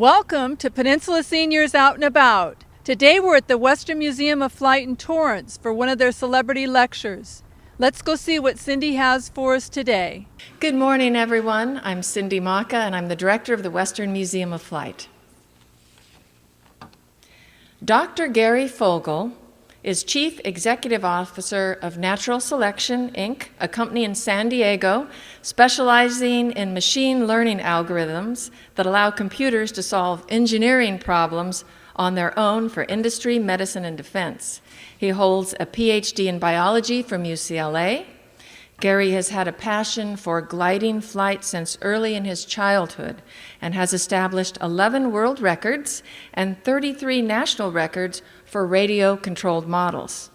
Welcome to Peninsula Seniors Out and About. Today we're at the Western Museum of Flight in Torrance for one of their celebrity lectures. Let's go see what Cindy has for us today. Good morning, everyone. I'm Cindy Maka, and I'm the director of the Western Museum of Flight. Dr. Gary Fogle is Chief Executive Officer of Natural Selection, Inc., a company in San Diego specializing in machine learning algorithms that allow computers to solve engineering problems on their own for industry, medicine, and defense. He holds a PhD in biology from UCLA. Gary has had a passion for gliding flight since early in his childhood and has established 11 world records and 33 national records for radio-controlled models.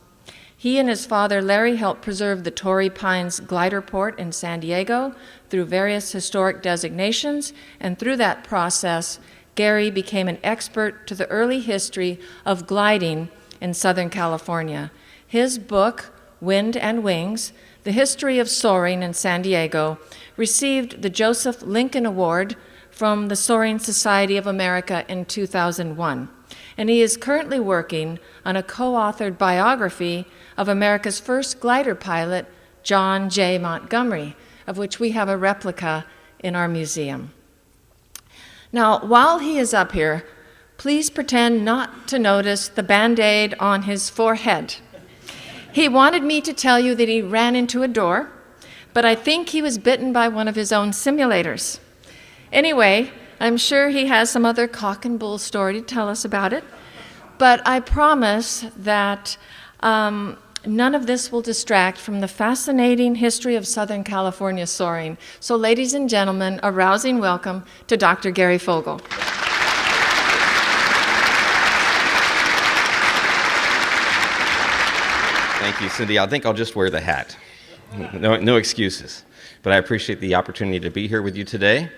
He and his father, Larry, helped preserve the Tory Pines glider port in San Diego through various historic designations, and through that process, Gary became an expert to the early history of gliding in Southern California. His book, Wind and Wings, The History of Soaring in San Diego, received the Joseph Lincoln Award from the Soaring Society of America in 2001. And he is currently working on a co-authored biography of America's first glider pilot, John J. Montgomery, of which we have a replica in our museum. Now, while he is up here, please pretend not to notice the Band-Aid on his forehead. He wanted me to tell you that he ran into a door, but I think he was bitten by one of his own simulators. Anyway, I'm sure he has some other cock and bull story to tell us about it, but I promise that none of this will distract from the fascinating history of Southern California soaring. So ladies and gentlemen, a rousing welcome to Dr. Gary Fogle. Thank you, Cindy. I think I'll just wear the hat. No excuses. But I appreciate the opportunity to be here with you today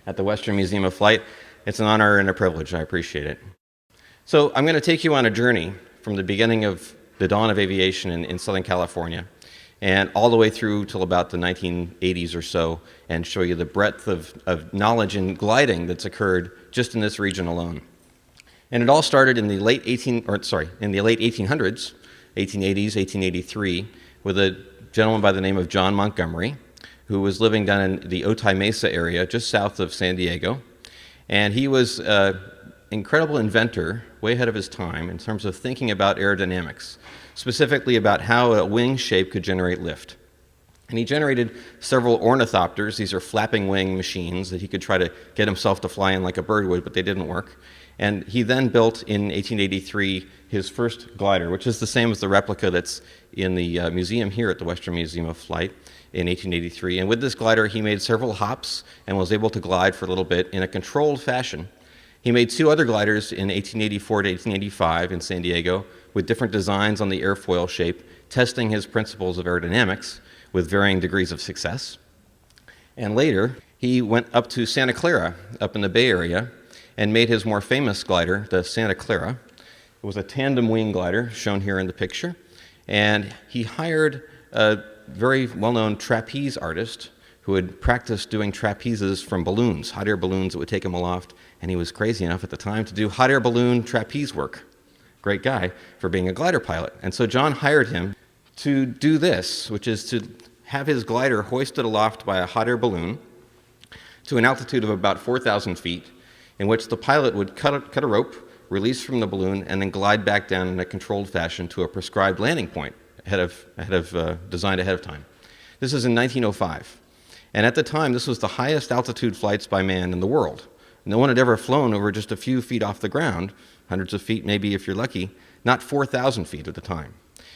at the Western Museum of Flight. It's an honor and a privilege. I appreciate it. So I'm going to take you on a journey from the beginning of the dawn of aviation in Southern California and all the way through till about the 1980s or so, and show you the breadth of knowledge in gliding that's occurred just in this region alone. And it all started in the late 1800s, 1880s, 1883, with a gentleman by the name of John Montgomery, who was living down in the Otay Mesa area, just south of San Diego. And he was an incredible inventor, way ahead of his time, in terms of thinking about aerodynamics, specifically about how a wing shape could generate lift. And he generated several ornithopters. These are flapping wing machines that he could try to get himself to fly in like a bird would, but they didn't work. And he then built, in 1883, his first glider, which is the same as the replica that's in the museum here at the Western Museum of Flight in 1883. And with this glider, he made several hops and was able to glide for a little bit in a controlled fashion. He made two other gliders in 1884 to 1885 in San Diego with different designs on the airfoil shape, testing his principles of aerodynamics with varying degrees of success. And later, he went up to Santa Clara, up in the Bay Area, and made his more famous glider, the Santa Clara. It was a tandem wing glider, shown here in the picture. And he hired a very well-known trapeze artist who had practiced doing trapezes from balloons, hot air balloons that would take him aloft. And he was crazy enough at the time to do hot air balloon trapeze work. Great guy for being a glider pilot. And so John hired him to do this, which is to have his glider hoisted aloft by a hot air balloon to an altitude of about 4,000 feet, in which the pilot would cut a rope, release from the balloon, and then glide back down in a controlled fashion to a prescribed landing point, designed ahead of time. This is in 1905. And at the time, this was the highest altitude flights by man in the world. No one had ever flown over just a few feet off the ground, hundreds of feet maybe if you're lucky, not 4,000 feet at the time.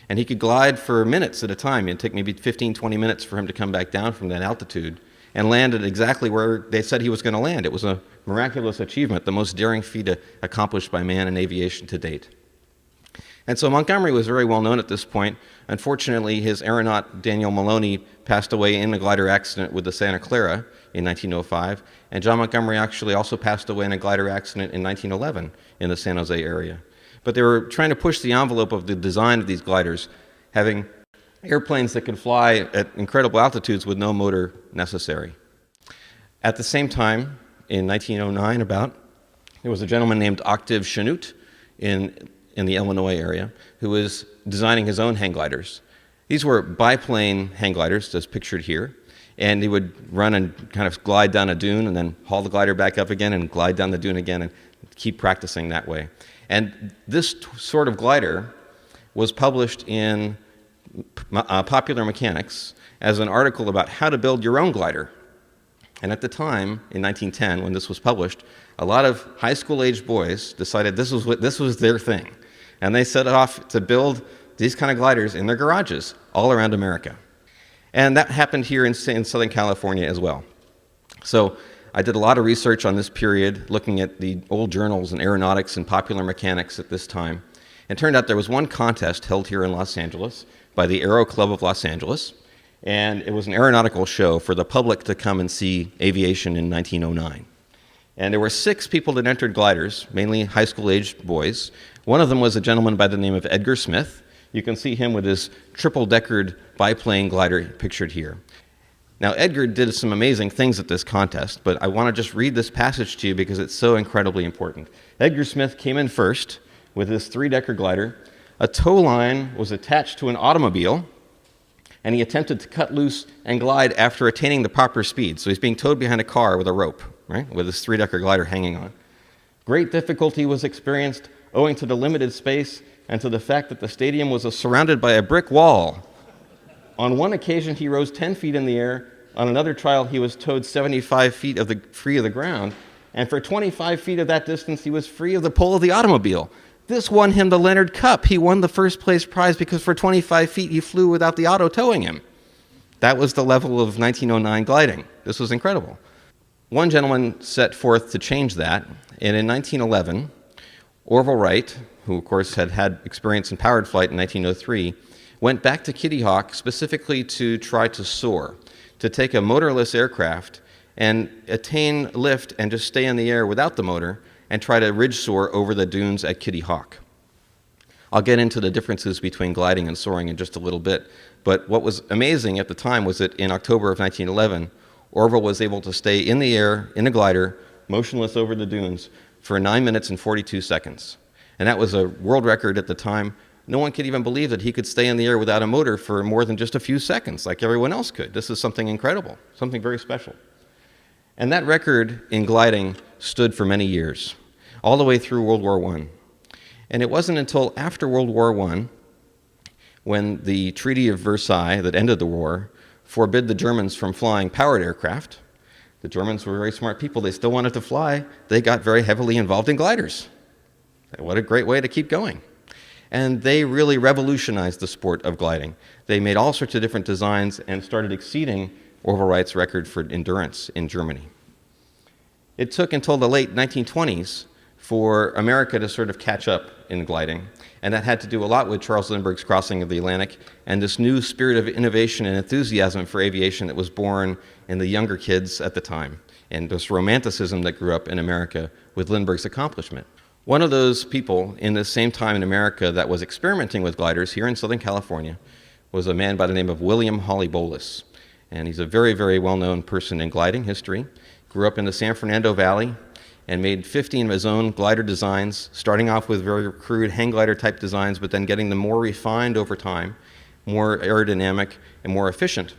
And he could glide for minutes at a time. It'd take maybe 15, 20 minutes for him to come back down from that altitude and land at exactly where they said he was going to land. It was a miraculous achievement, the most daring feat accomplished by man in aviation to date. And so Montgomery was very well known at this point. Unfortunately, his aeronaut, Daniel Maloney, passed away in a glider accident with the Santa Clara in 1905, and John Montgomery actually also passed away in a glider accident in 1911 in the San Jose area. But they were trying to push the envelope of the design of these gliders, having airplanes that could fly at incredible altitudes with no motor necessary. At the same time, in 1909 about, There was a gentleman named Octave Chanute in the Illinois area who was designing his own hang gliders. These were biplane hang gliders, as pictured here, and he would run and kind of glide down a dune and then haul the glider back up again and glide down the dune again and keep practicing that way. And this sort of glider was published in Popular Mechanics as an article about how to build your own glider. And at the time, in 1910, when this was published, a lot of high school-aged boys decided this was their thing. And they set off to build these kind of gliders in their garages all around America. And that happened here in Southern California as well. So I did a lot of research on this period, looking at the old journals in aeronautics and popular mechanics at this time. It turned out there was one contest held here in Los Angeles by the Aero Club of Los Angeles, and it was an aeronautical show for the public to come and see aviation in 1909. And there were 6 people that entered gliders, mainly high school-aged boys. One of them was a gentleman by the name of Edgar Smith. You can see him with his triple-deckered biplane glider pictured here. Now, Edgar did some amazing things at this contest, but I want to just read this passage to you because it's so incredibly important. Edgar Smith came in first with his 3-decker glider. A tow line was attached to an automobile, and he attempted to cut loose and glide after attaining the proper speed. So he's being towed behind a car with a rope, right, with his 3-decker glider hanging on. Great difficulty was experienced owing to the limited space and to the fact that the stadium was surrounded by a brick wall. On one occasion, he rose 10 feet in the air. On another trial, he was towed 75 feet free of the ground. And for 25 feet of that distance, he was free of the pole of the automobile. This won him the Leonard Cup. He won the first place prize because for 25 feet, he flew without the auto towing him. That was the level of 1909 gliding. This was incredible. One gentleman set forth to change that, and in 1911, Orville Wright, who of course had experience in powered flight in 1903, went back to Kitty Hawk specifically to try to soar, to take a motorless aircraft and attain lift and just stay in the air without the motor and try to ridge soar over the dunes at Kitty Hawk. I'll get into the differences between gliding and soaring in just a little bit, but what was amazing at the time was that in October of 1911, Orville was able to stay in the air, in a glider, motionless over the dunes for 9 minutes and 42 seconds. And that was a world record at the time. No one could even believe that he could stay in the air without a motor for more than just a few seconds, like everyone else could. This is something incredible, something very special. And that record in gliding stood for many years, all the way through World War I. And it wasn't until after World War I, when the Treaty of Versailles that ended the war forbid the Germans from flying powered aircraft. The Germans were very smart people. They still wanted to fly. They got very heavily involved in gliders. What a great way to keep going. And they really revolutionized the sport of gliding. They made all sorts of different designs and started exceeding Orville Wright's record for endurance in Germany. It took until the late 1920s for America to sort of catch up in gliding, and that had to do a lot with Charles Lindbergh's crossing of the Atlantic and this new spirit of innovation and enthusiasm for aviation that was born in the younger kids at the time, and this romanticism that grew up in America with Lindbergh's accomplishment. One of those people in the same time in America that was experimenting with gliders here in Southern California was a man by the name of William Hawley Bolus. And he's a very, very well-known person in gliding history. Grew up in the San Fernando Valley and made 15 of his own glider designs, starting off with very crude hang glider type designs, but then getting them more refined over time, more aerodynamic and more efficient.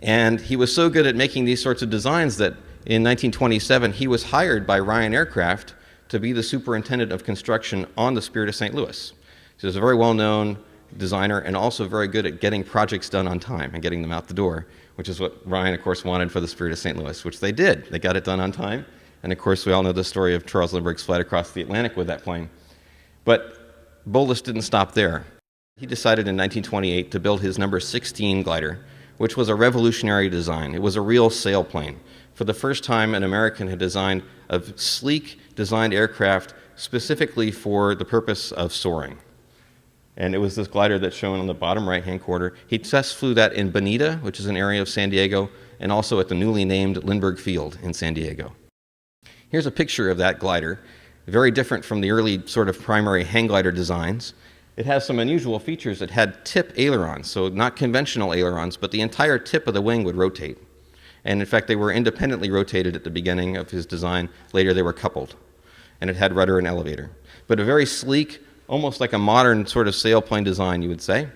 And he was so good at making these sorts of designs that in 1927 he was hired by Ryan Aircraft to be the superintendent of construction on the Spirit of St. Louis. So he's a very well-known designer and also very good at getting projects done on time and getting them out the door, which is what Ryan, of course, wanted for the Spirit of St. Louis, which they did. They got it done on time. And of course, we all know the story of Charles Lindbergh's flight across the Atlantic with that plane. But Bolus didn't stop there. He decided in 1928 to build his number 16 glider, which was a revolutionary design. It was a real sailplane. For the first time, an American had designed a sleek designed aircraft specifically for the purpose of soaring. And it was this glider that's shown on the bottom right-hand corner. He test flew that in Bonita, which is an area of San Diego, and also at the newly named Lindbergh Field in San Diego. Here's a picture of that glider, very different from the early sort of primary hang glider designs. It has some unusual features. It had tip ailerons, so not conventional ailerons, but the entire tip of the wing would rotate. And in fact, they were independently rotated at the beginning of his design. Later, they were coupled. And it had rudder and elevator. But a very sleek, almost like a modern sort of sailplane design, you would say.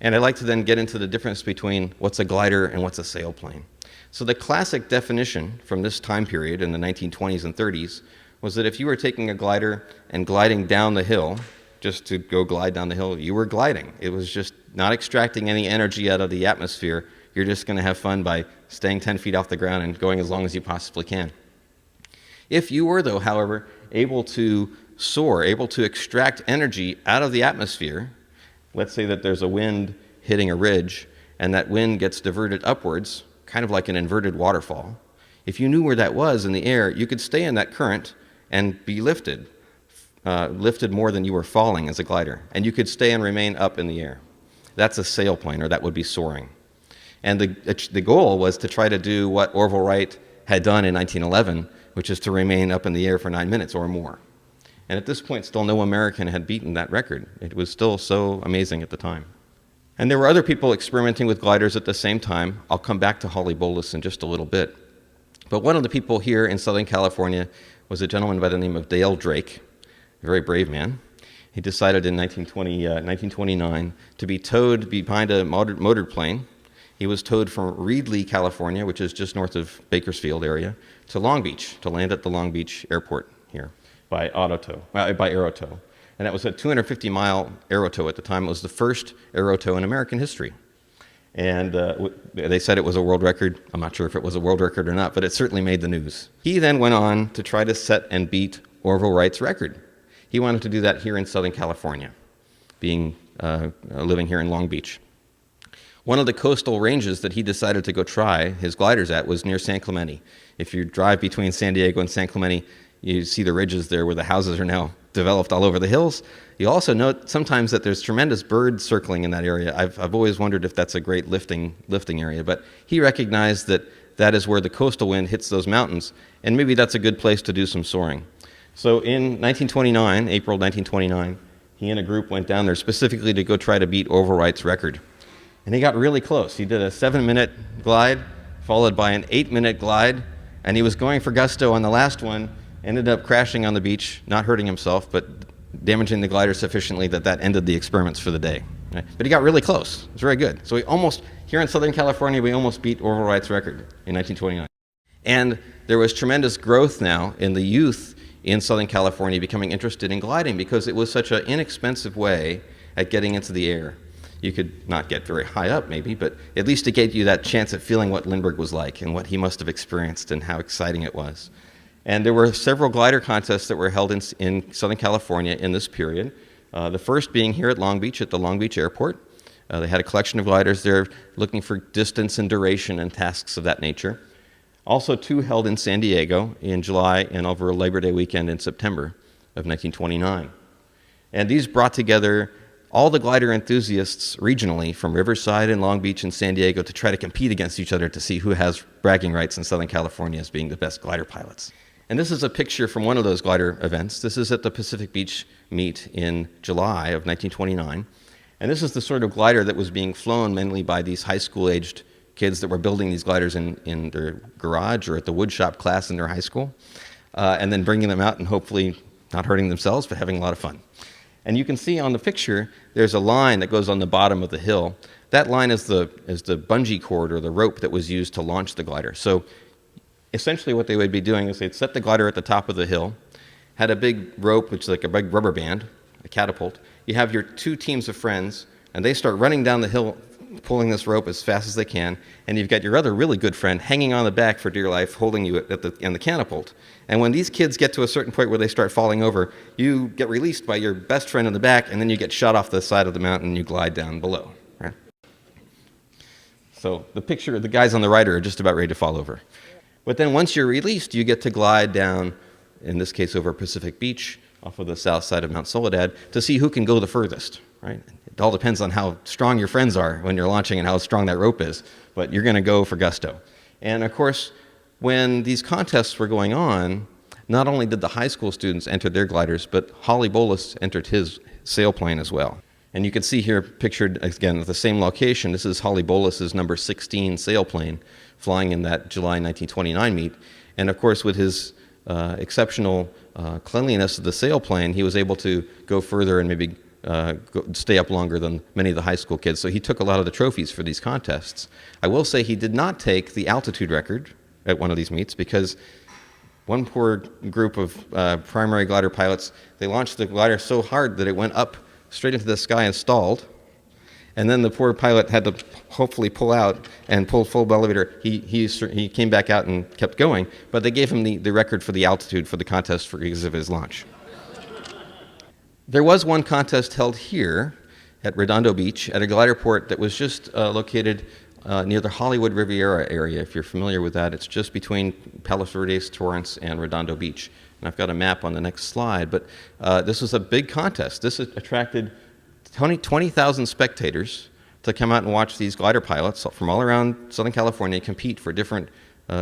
And I'd like to then get into the difference between what's a glider and what's a sailplane. So the classic definition from this time period in the 1920s and 30s was that if you were taking a glider and gliding down the hill, just to go glide down the hill, you were gliding. It was just not extracting any energy out of the atmosphere. You're just going to have fun by staying 10 feet off the ground and going as long as you possibly can. If you were, though, however, able to soar, able to extract energy out of the atmosphere, let's say that there's a wind hitting a ridge and that wind gets diverted upwards, kind of like an inverted waterfall. If you knew where that was in the air, you could stay in that current and be lifted more than you were falling as a glider. And you could stay and remain up in the air. That's a sailplane, or that would be soaring. And the goal was to try to do what Orville Wright had done in 1911, which is to remain up in the air for 9 minutes or more. And at this point, still no American had beaten that record. It was still so amazing at the time. And there were other people experimenting with gliders at the same time. I'll come back to Holly Bolus in just a little bit. But one of the people here in Southern California was a gentleman by the name of Dale Drake, a very brave man. He decided in 1929 to be towed behind a motor plane. He was towed from Reedley, California, which is just north of Bakersfield area, to Long Beach, to land at the Long Beach airport here by Aerotow. And that was a 250-mile aerotow at the time. It was the first aerotow in American history. And they said it was a world record. I'm not sure if it was a world record or not, but it certainly made the news. He then went on to try to set and beat Orville Wright's record. He wanted to do that here in Southern California, living here in Long Beach. One of the coastal ranges that he decided to go try his gliders at was near San Clemente. If you drive between San Diego and San Clemente, you see the ridges there where the houses are now developed all over the hills. You also note sometimes that there's tremendous birds circling in that area. I've always wondered if that's a great lifting area, but he recognized that that is where the coastal wind hits those mountains, and maybe that's a good place to do some soaring. So in April 1929, he and a group went down there specifically to go try to beat Orville Wright's record. And he got really close. He did a 7-minute glide, followed by an 8-minute glide, and he was going for gusto on the last one, ended up crashing on the beach, not hurting himself, but damaging the glider sufficiently that ended the experiments for the day. Right? But he got really close. It was very good. So here in Southern California, we almost beat Orville Wright's record in 1929. And there was tremendous growth now in the youth in Southern California becoming interested in gliding because it was such an inexpensive way at getting into the air. You could not get very high up maybe, but at least it gave you that chance at feeling what Lindbergh was like and what he must have experienced and how exciting it was. And there were several glider contests that were held in Southern California in this period. The first being here at Long Beach, at the Long Beach airport. They had a collection of gliders there looking for distance and duration and tasks of that nature. Also 2 held in San Diego in July and over Labor Day weekend in September of 1929. And these brought together all the glider enthusiasts regionally from Riverside and Long Beach and San Diego to try to compete against each other to see who has bragging rights in Southern California as being the best glider pilots. And this is a picture from one of those glider events. This is at the Pacific Beach meet in July of 1929. And this is the sort of glider that was being flown mainly by these high school-aged kids that were building these gliders in their garage or at the woodshop class in their high school, and then bringing them out and hopefully not hurting themselves, but having a lot of fun. And you can see on the picture, there's a line that goes on the bottom of the hill. That line is the bungee cord or the rope that was used to launch the glider. So essentially what they would be doing is they'd set the glider at the top of the hill, had a big rope, which is like a big rubber band, a catapult. You have your 2 teams of friends, and they start running down the hill, pulling this rope as fast as they can, and you've got your other really good friend hanging on the back for dear life, holding you in the catapult. And when these kids get to a certain point where they start falling over, you get released by your best friend in the back, and then you get shot off the side of the mountain and you glide down below. Right? So the picture, the guys on the right are just about ready to fall over. But then once you're released, you get to glide down, in this case over Pacific Beach, off of the south side of Mount Soledad, to see who can go the furthest, right? It all depends on how strong your friends are when you're launching and how strong that rope is, but you're going to go for gusto. And of course, when these contests were going on, not only did the high school students enter their gliders, but Holly Bolus entered his sailplane as well. And you can see here pictured, again, at the same location. This is Holly Bolus's number 16 sailplane flying in that July 1929 meet. And of course, with his exceptional cleanliness of the sailplane, he was able to go further and maybe stay up longer than many of the high school kids. So he took a lot of the trophies for these contests. I will say he did not take the altitude record at one of these meets because one poor group of primary glider pilots, they launched the glider so hard that it went up straight into the sky and stalled. And then the poor pilot had to hopefully pull out and pull full elevator. He came back out and kept going, but they gave him the record for the altitude for the contest because of his launch. There was one contest held here at Redondo Beach at a glider port that was just located near the Hollywood Riviera area. If you're familiar with that, it's just between Palos Verdes, Torrance, and Redondo Beach. And I've got a map on the next slide, but this was a big contest. This attracted 20,000 spectators to come out and watch these glider pilots from all around Southern California compete for different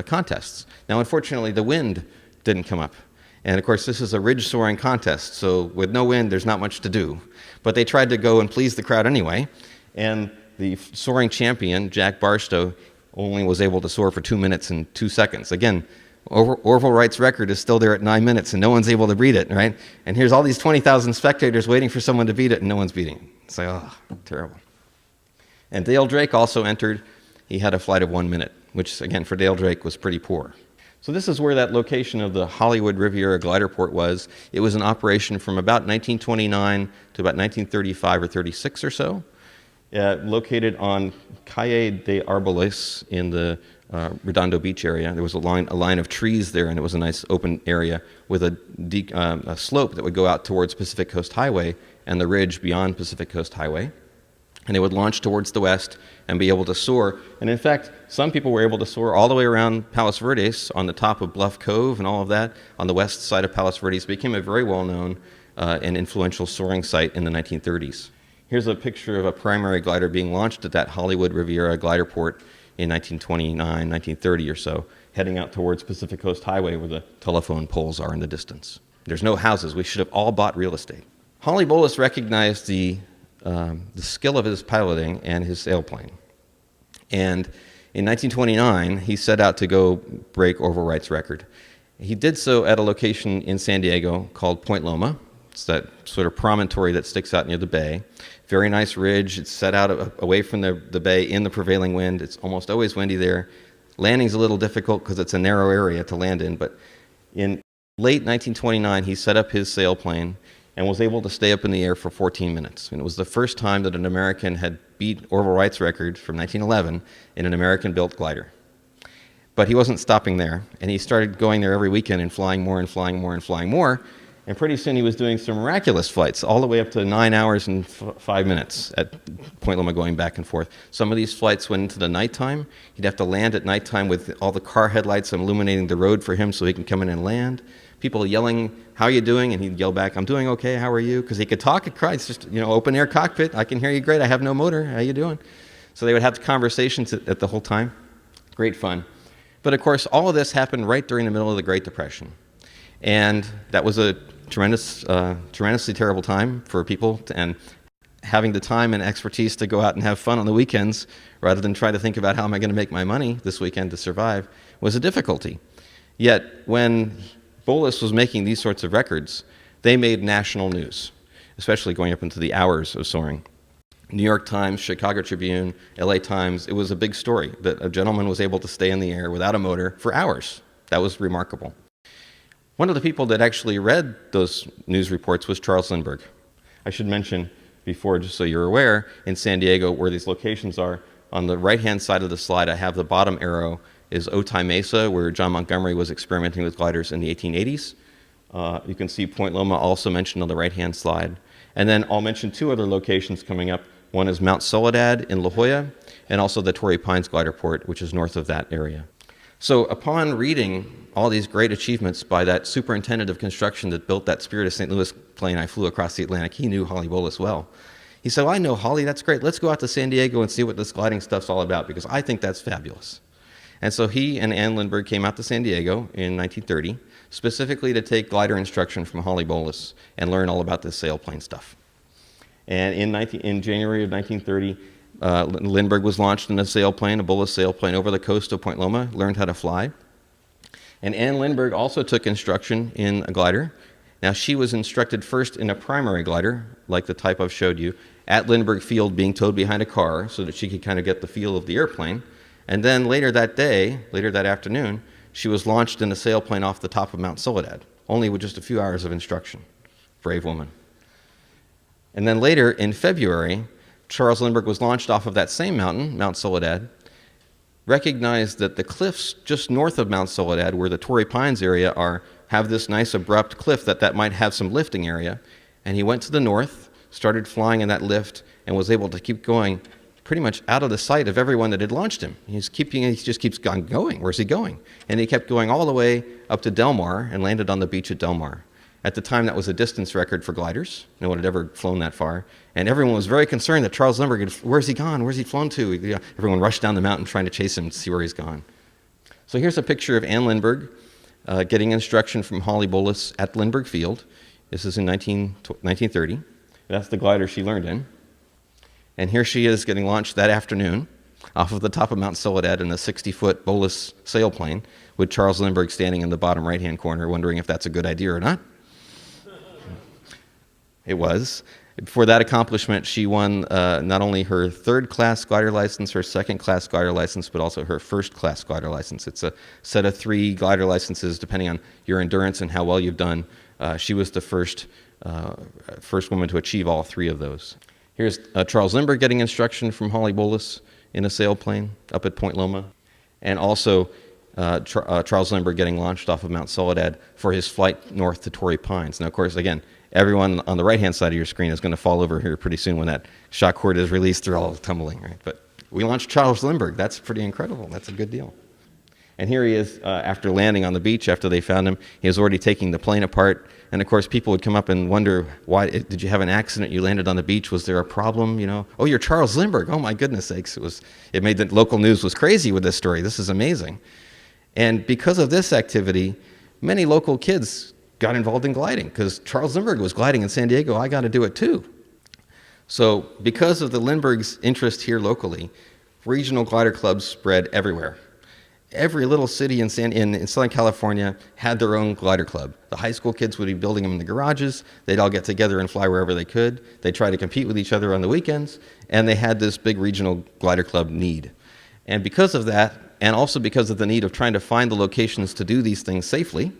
contests. Now, unfortunately, the wind didn't come up. And of course, this is a ridge soaring contest, so with no wind, there's not much to do. But they tried to go and please the crowd anyway, and the soaring champion, Jack Barstow, only was able to soar for 2 minutes and 2 seconds. Again, Orville Wright's record is still there at 9 minutes, and no one's able to beat it, right? And here's all these 20,000 spectators waiting for someone to beat it, and no one's beating it. It's like, oh, terrible. And Dale Drake also entered. He had a flight of 1 minute, which, again, for Dale Drake was pretty poor. So this is where that location of the Hollywood Riviera glider port was. It was in operation from about 1929 to about 1935 or 36 or so, located on Calle de Arboles in the Redondo Beach area. There was a line of trees there, and it was a nice open area with a slope that would go out towards Pacific Coast Highway and the ridge beyond Pacific Coast Highway. And they would launch towards the west and be able to soar. And in fact, some people were able to soar all the way around Palos Verdes on the top of Bluff Cove and all of that on the west side of Palos Verdes. It became a very well-known and influential soaring site in the 1930s. Here's a picture of a primary glider being launched at that Hollywood Riviera glider port in 1929, 1930 or so, heading out towards Pacific Coast Highway where the telephone poles are in the distance. There's no houses. We should have all bought real estate. Holly Bolus recognized the skill of his piloting and his sailplane. And in 1929, he set out to go break Orville Wright's record. He did so at a location in San Diego called Point Loma. It's that sort of promontory that sticks out near the bay. Very nice ridge. It's set out away from the bay in the prevailing wind. It's almost always windy there. Landing's a little difficult because it's a narrow area to land in, but in late 1929, he set up his sailplane and was able to stay up in the air for 14 minutes. And it was the first time that an American had beat Orville Wright's record from 1911 in an American-built glider. But he wasn't stopping there, and he started going there every weekend and flying more and flying more and flying more. And pretty soon he was doing some miraculous flights, all the way up to 9 hours and 5 minutes at Point Loma going back and forth. Some of these flights went into the nighttime. He'd have to land at nighttime with all the car headlights illuminating the road for him so he can come in and land. People yelling, "How are you doing?" And he'd yell back, "I'm doing okay, how are you?" Because he could talk at It's just, open air cockpit. I can hear you great. I have no motor. How you doing? So they would have conversations at the whole time. Great fun. But of course, all of this happened right during the middle of the Great Depression. And that was a tremendously terrible time for people, and having the time and expertise to go out and have fun on the weekends rather than try to think about how am I going to make my money this weekend to survive was a difficulty. Yet when Bolus was making these sorts of records, they made national news, especially going up into the hours of soaring. New York Times, Chicago Tribune, LA Times, it was a big story that a gentleman was able to stay in the air without a motor for hours. That was remarkable. One of the people that actually read those news reports was Charles Lindbergh. I should mention before, just so you're aware, in San Diego, where these locations are, on the right-hand side of the slide, I have the bottom arrow is Otay Mesa, where John Montgomery was experimenting with gliders in the 1880s. You can see Point Loma also mentioned on the right-hand slide. And then I'll mention two other locations coming up. One is Mount Soledad in La Jolla, and also the Tory Pines glider port, which is north of that area. So upon reading all these great achievements by that superintendent of construction that built that Spirit of St. Louis plane I flew across the Atlantic, he knew Holly Bolus well. He said, "Well, I know Holly, that's great. Let's go out to San Diego and see what this gliding stuff's all about, because I think that's fabulous." And so he and Ann Lindbergh came out to San Diego in 1930, specifically to take glider instruction from Holly Bolus and learn all about this sailplane stuff. And in January of 1930, Lindbergh was launched in a sailplane, a Bullis sailplane, over the coast of Point Loma, learned how to fly. And Anne Lindbergh also took instruction in a glider. Now, she was instructed first in a primary glider, like the type I've showed you, at Lindbergh Field, being towed behind a car so that she could kind of get the feel of the airplane. And then later that afternoon, she was launched in a sailplane off the top of Mount Soledad, only with just a few hours of instruction. Brave woman. And then later, in February, Charles Lindbergh was launched off of that same mountain, Mount Soledad, recognized that the cliffs just north of Mount Soledad, where the Tory Pines area are, have this nice abrupt cliff that might have some lifting area. And he went to the north, started flying in that lift, and was able to keep going pretty much out of the sight of everyone that had launched him. He just keeps going. Where's he going? And he kept going all the way up to Del Mar and landed on the beach at Del Mar. At the time, that was a distance record for gliders. No one had ever flown that far. And everyone was very concerned that Charles Lindbergh, where's he gone? Where's he flown to? Everyone rushed down the mountain trying to chase him to see where he's gone. So here's a picture of Anne Lindbergh getting instruction from Holly Bullis at Lindbergh Field. This is in 1930. That's the glider she learned in. And here she is getting launched that afternoon off of the top of Mount Soledad in a 60-foot Bullis sailplane with Charles Lindbergh standing in the bottom right-hand corner wondering if that's a good idea or not. It was. For that accomplishment, she won not only her third-class glider license, her second-class glider license, but also her first-class glider license. It's a set of 3 glider licenses depending on your endurance and how well you've done. She was the first woman to achieve all 3 of those. Here's Charles Lindbergh getting instruction from Holly Bullis in a sailplane up at Point Loma, and also Charles Lindbergh getting launched off of Mount Soledad for his flight north to Tory Pines. Now, of course, again, everyone on the right-hand side of your screen is going to fall over here pretty soon when that shock cord is released. They're all tumbling, right? But we launched Charles Lindbergh. That's pretty incredible. That's a good deal. And here he is after landing on the beach, after they found him. He was already taking the plane apart. And, of course, people would come up and wonder, why did you have an accident? You landed on the beach. Was there a problem? Oh, you're Charles Lindbergh. Oh, my goodness sakes. It made the local news was crazy with this story. This is amazing. And because of this activity, many local kids got involved in gliding because Charles Lindbergh was gliding in San Diego. I got to do it too. So because of the Lindberghs' interest here locally, regional glider clubs spread everywhere. Every little city in Southern California had their own glider club. The high school kids would be building them in the garages. They'd all get together and fly wherever they could. They'd try to compete with each other on the weekends, and they had this big regional glider club need. And because of that, and also because of the need of trying to find the locations to do these things safely,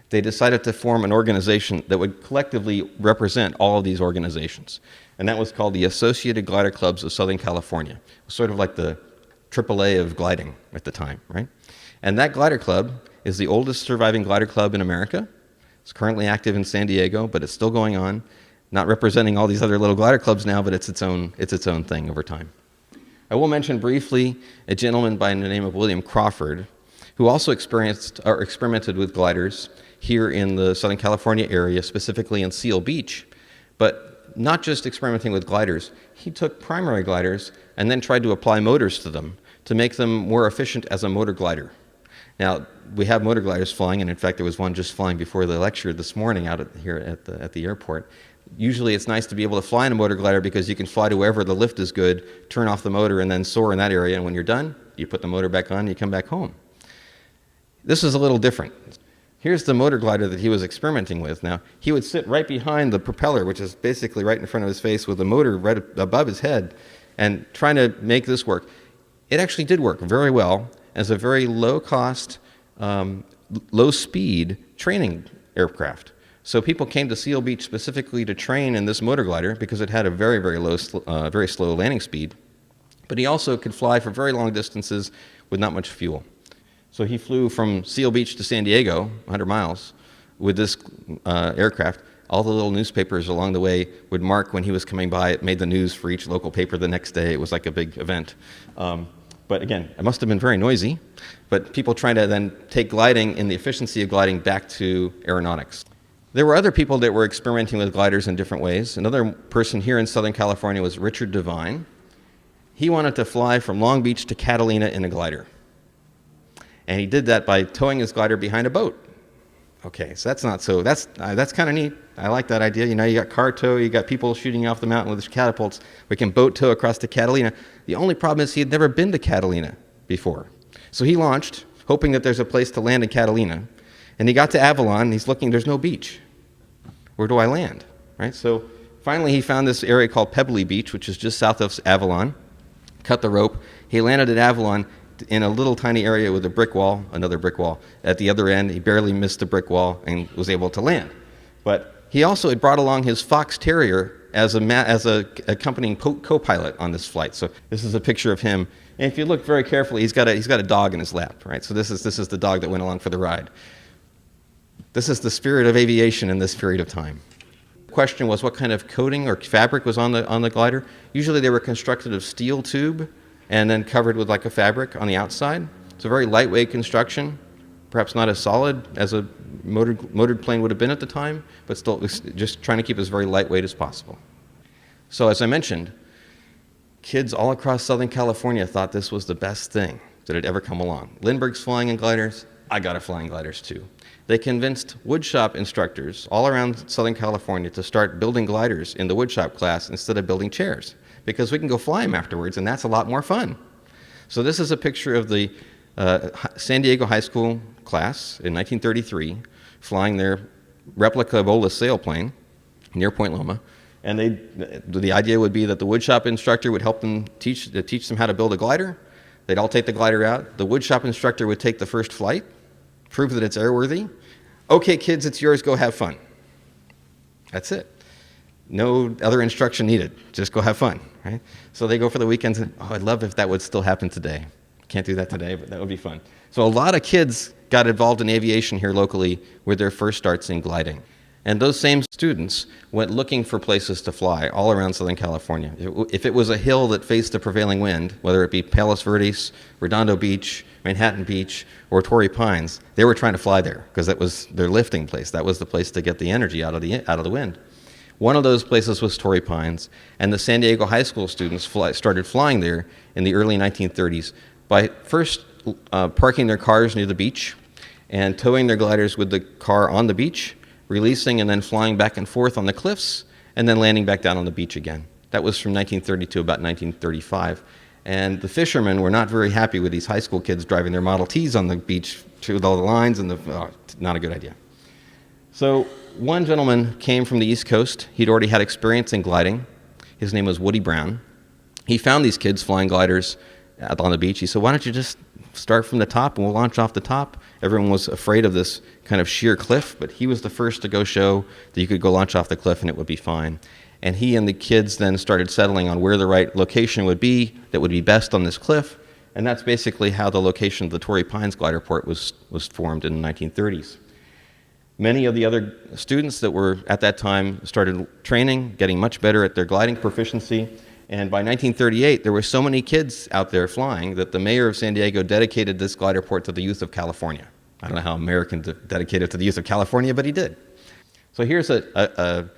they decided to form an organization that would collectively represent all of these organizations. And that was called the Associated Glider Clubs of Southern California. It was sort of like the AAA of gliding at the time, right? And that glider club is the oldest surviving glider club in America. It's currently active in San Diego, but it's still going on. Not representing all these other little glider clubs now, but it's its own thing over time. I will mention briefly a gentleman by the name of William Crawford, who also experimented with gliders here in the Southern California area, specifically in Seal Beach. But not just experimenting with gliders, he took primary gliders and then tried to apply motors to them to make them more efficient as a motor glider. Now, we have motor gliders flying, and in fact, there was one just flying before the lecture this morning out here at the airport. Usually it's nice to be able to fly in a motor glider because you can fly to wherever the lift is good, turn off the motor, and then soar in that area, and when you're done, you put the motor back on and you come back home. This is a little different. Here's the motor glider that he was experimenting with. Now, he would sit right behind the propeller, which is basically right in front of his face, with the motor right above his head, and trying to make this work. It actually did work very well as a very low-cost, low-speed training aircraft. So people came to Seal Beach specifically to train in this motor glider because it had a very, very very slow landing speed. But he also could fly for very long distances with not much fuel. So he flew from Seal Beach to San Diego, 100 miles, with this aircraft. All the little newspapers along the way would mark when he was coming by. It made the news for each local paper the next day. It was like a big event. But again, it must have been very noisy. But people trying to then take gliding and the efficiency of gliding back to aeronautics. There were other people that were experimenting with gliders in different ways. Another person here in Southern California was Richard Devine. He wanted to fly from Long Beach to Catalina in a glider. And he did that by towing his glider behind a boat. Okay, so that's kind of neat. I like that idea. You got car tow, you got people shooting off the mountain with catapults. We can boat tow across to Catalina. The only problem is he had never been to Catalina before. So he launched, hoping that there's a place to land in Catalina. And he got to Avalon, and he's looking, there's no beach. Where do I land? Right? So finally he found this area called Pebbly Beach, which is just south of Avalon. Cut the rope. He landed at Avalon in a little tiny area with a brick wall, another brick wall. At the other end, he barely missed the brick wall and was able to land. But he also had brought along his fox terrier as a accompanying co-pilot on this flight. So this is a picture of him. And if you look very carefully, he's got a dog in his lap, right? So this is the dog that went along for the ride. This is the spirit of aviation in this period of time. The question was what kind of coating or fabric was on the glider. Usually they were constructed of steel tube and then covered with like a fabric on the outside. It's a very lightweight construction, perhaps not as solid as a motored plane would have been at the time, but still just trying to keep it as very lightweight as possible. So as I mentioned, kids all across Southern California thought this was the best thing that had ever come along. Lindberghs flying in gliders, I got to fly in gliders too. They convinced woodshop instructors all around Southern California to start building gliders in the woodshop class instead of building chairs, because we can go fly them afterwards, and that's a lot more fun. So this is a picture of the San Diego High School class in 1933 flying their replica Bola sailplane near Point Loma. And the idea would be that the woodshop instructor would help them teach them how to build a glider. They'd all take the glider out. The woodshop instructor would take the first flight, prove that it's airworthy. Okay, kids, it's yours. Go have fun. That's it. No other instruction needed. Just go have fun, right? So they go for the weekends, and I'd love if that would still happen today. Can't do that today, but that would be fun. So a lot of kids got involved in aviation here locally with their first starts in gliding. And those same students went looking for places to fly all around Southern California. If it was a hill that faced the prevailing wind, whether it be Palos Verdes, Redondo Beach, Manhattan Beach, or Tory Pines, they were trying to fly there because that was their lifting place. That was the place to get the energy out of the wind. One of those places was Tory Pines, and the San Diego High School students started flying there in the early 1930s by first parking their cars near the beach and towing their gliders with the car on the beach, releasing and then flying back and forth on the cliffs, and then landing back down on the beach again. That was from 1930 to about 1935. And the fishermen were not very happy with these high school kids driving their Model Ts on the beach with all the lines and not a good idea. So one gentleman came from the East Coast. He'd already had experience in gliding. His name was Woody Brown. He found these kids flying gliders on the beach. He said, why don't you just start from the top and we'll launch off the top? Everyone was afraid of this kind of sheer cliff, but he was the first to go show that you could go launch off the cliff and it would be fine. And he and the kids then started settling on where the right location would be that would be best on this cliff. And that's basically how the location of the Tory Pines glider port was formed in the 1930s. Many of the other students that were at that time started training, getting much better at their gliding proficiency. And by 1938, there were so many kids out there flying that the mayor of San Diego dedicated this glider port to the youth of California. I don't know how American dedicated it to the youth of California, but he did. So here's a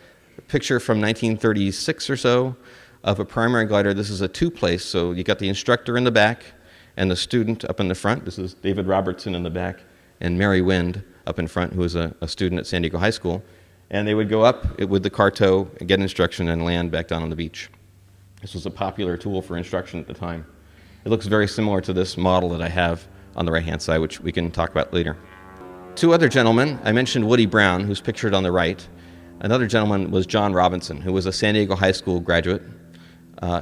picture from 1936 or so of a primary glider. This is a two-place, so you got the instructor in the back and the student up in the front. This is David Robertson in the back and Mary Wind up in front, who was a student at San Diego High School. And they would go up with the car tow, get instruction, and land back down on the beach. This was a popular tool for instruction at the time. It looks very similar to this model that I have on the right-hand side, which we can talk about later. Two other gentlemen, I mentioned Woody Brown, who's pictured on the right. Another gentleman was John Robinson, who was a San Diego High School graduate.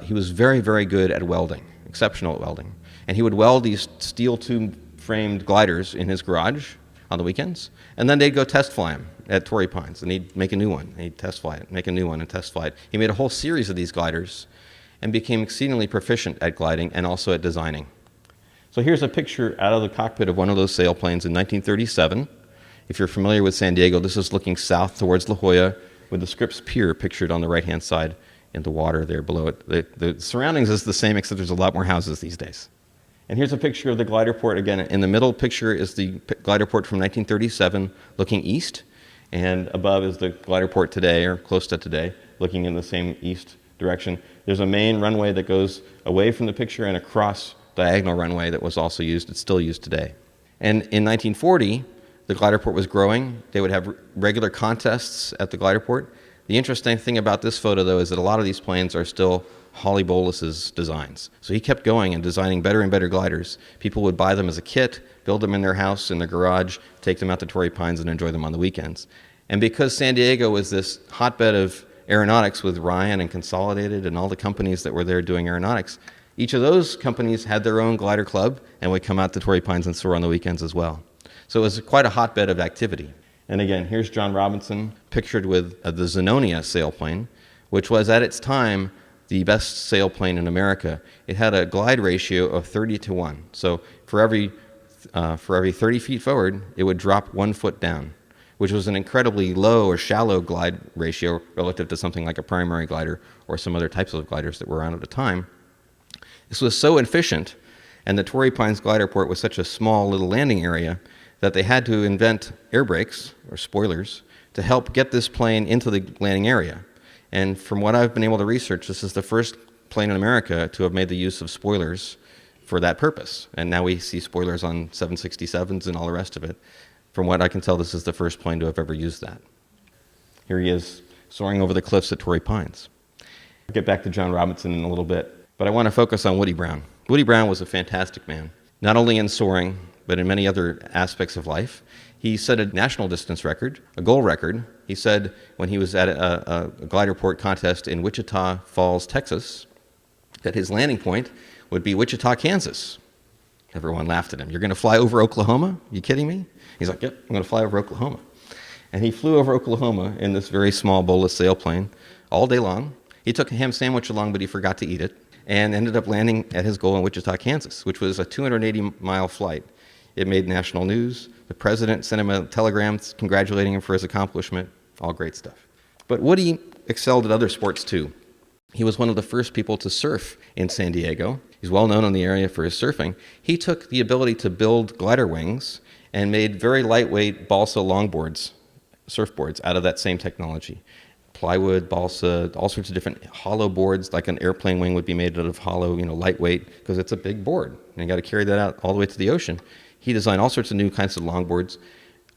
He was very, very good at welding, exceptional at welding. And he would weld these steel tube-framed gliders in his garage on the weekends, and then they'd go test fly them at Tory Pines, and he'd make a new one, and he'd test fly it, make a new one, and test fly it. He made a whole series of these gliders and became exceedingly proficient at gliding and also at designing. So here's a picture out of the cockpit of one of those sailplanes in 1937. If you're familiar with San Diego, this is looking south towards La Jolla with the Scripps Pier pictured on the right-hand side in the water there below it. The surroundings is the same, except there's a lot more houses these days. And here's a picture of the glider port. Again, in the middle picture is the glider port from 1937 looking east, and above is the glider port today, or close to today, looking in the same east direction. There's a main runway that goes away from the picture and across diagonal runway that was also used. It's still used today. And in 1940, the glider port was growing. They would have regular contests at the glider port. The interesting thing about this photo, though, is that a lot of these planes are still Holly Bolus's designs. So he kept going and designing better and better gliders. People would buy them as a kit, build them in their house, in their garage, take them out to Tory Pines and enjoy them on the weekends. And because San Diego was this hotbed of aeronautics with Ryan and Consolidated and all the companies that were there doing aeronautics, each of those companies had their own glider club and would come out to Tory Pines and soar on the weekends as well. So it was quite a hotbed of activity. And again, here's John Robinson pictured with the Zenonia sailplane, which was at its time the best sailplane in America. It had a glide ratio of 30-1. So for every 30 feet forward, it would drop 1 foot down, which was an incredibly low or shallow glide ratio relative to something like a primary glider or some other types of gliders that were around at the time. This was so efficient, and the Tory Pines glider port was such a small little landing area that they had to invent air brakes, or spoilers, to help get this plane into the landing area. And from what I've been able to research, this is the first plane in America to have made the use of spoilers for that purpose. And now we see spoilers on 767s and all the rest of it. From what I can tell, this is the first plane to have ever used that. Here he is, soaring over the cliffs at Tory Pines. I'll get back to John Robinson in a little bit, but I want to focus on Woody Brown. Woody Brown was a fantastic man, not only in soaring, but in many other aspects of life. He set a national distance record, a goal record. He said when he was at a glider port contest in Wichita Falls, Texas, that his landing point would be Wichita, Kansas. Everyone laughed at him. "You're going to fly over Oklahoma? You kidding me?" He's like, "Yep, I'm going to fly over Oklahoma." And he flew over Oklahoma in this very small Bolus sailplane all day long. He took a ham sandwich along, but he forgot to eat it, and ended up landing at his goal in Wichita, Kansas, which was a 280-mile flight. It made national news. The president sent him a telegram congratulating him for his accomplishment. All great stuff. But Woody excelled at other sports too. He was one of the first people to surf in San Diego. He's well known in the area for his surfing. He took the ability to build glider wings and made very lightweight balsa longboards, surfboards, out of that same technology. Plywood, balsa, all sorts of different hollow boards, like an airplane wing would be made out of hollow, lightweight, because it's a big board. And you got to carry that out all the way to the ocean. He designed all sorts of new kinds of longboards.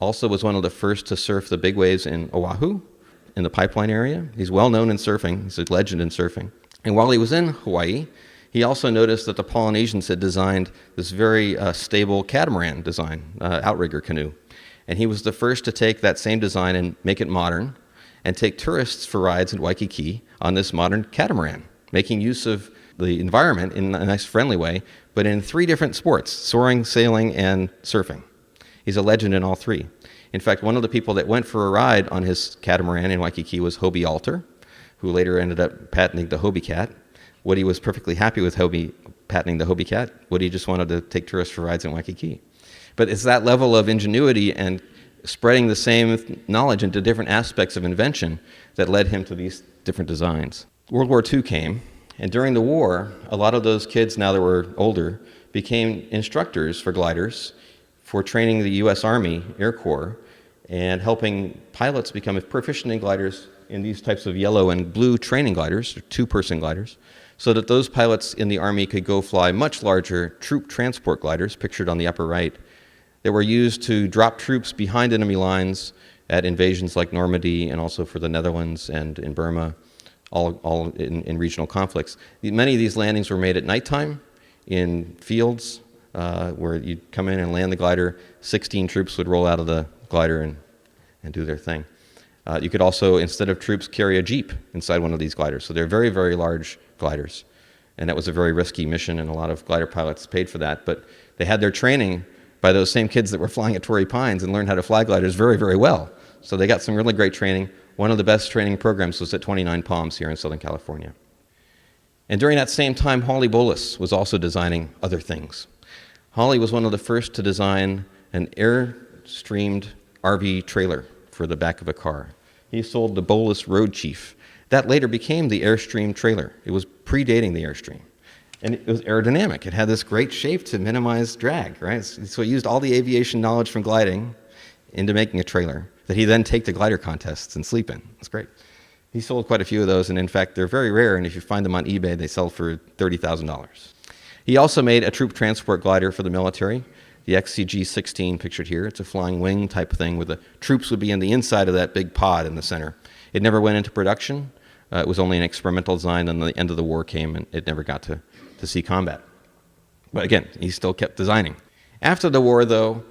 Also was one of the first to surf the big waves in Oahu, in the Pipeline area. He's well known in surfing. He's a legend in surfing. And while he was in Hawaii, he also noticed that the Polynesians had designed this very stable catamaran design, outrigger canoe. And he was the first to take that same design and make it modern and take tourists for rides in Waikiki on this modern catamaran, making use of the environment in a nice, friendly way, but in 3 different sports: soaring, sailing, and surfing. He's a legend in all 3. In fact, one of the people that went for a ride on his catamaran in Waikiki was Hobie Alter, who later ended up patenting the Hobie Cat. Woody was perfectly happy with Hobie patenting the Hobie Cat. Woody just wanted to take tourists for rides in Waikiki. But it's that level of ingenuity and spreading the same knowledge into different aspects of invention that led him to these different designs. World War II came, and during the war, a lot of those kids, now that were older, became instructors for gliders, for training the U.S. Army Air Corps, and helping pilots become proficient in gliders in these types of yellow and blue training gliders, or 2-person gliders, so that those pilots in the Army could go fly much larger troop transport gliders, pictured on the upper right, that were used to drop troops behind enemy lines at invasions like Normandy, and also for the Netherlands and in Burma, all in regional conflicts. Many of these landings were made at nighttime in fields where you'd come in and land the glider. 16 troops would roll out of the glider and do their thing. You could also, instead of troops, carry a jeep inside one of these gliders. So they're very, very large gliders. And that was a very risky mission, and a lot of glider pilots paid for that. But they had their training by those same kids that were flying at Tory Pines and learned how to fly gliders very, very well. So they got some really great training. One of the best training programs was at 29 Palms here in Southern California. And during that same time, Holly Bolus was also designing other things. Holly was one of the first to design an air-streamed RV trailer for the back of a car. He sold the Bolus Road Chief. That later became the Airstream trailer. It was predating the Airstream. And it was aerodynamic. It had this great shape to minimize drag, right? So he used all the aviation knowledge from gliding into making a trailer that he then take to glider contests and sleep in. It's great. He sold quite a few of those, and in fact, they're very rare, and if you find them on eBay, they sell for $30,000. He also made a troop transport glider for the military. the XCG-16 pictured here. It's a flying wing type thing where the troops would be in the inside of that big pod in the center. It never went into production. It was only an experimental design, and the end of the war came, and it never got to see combat. But again, he still kept designing. After the war, though,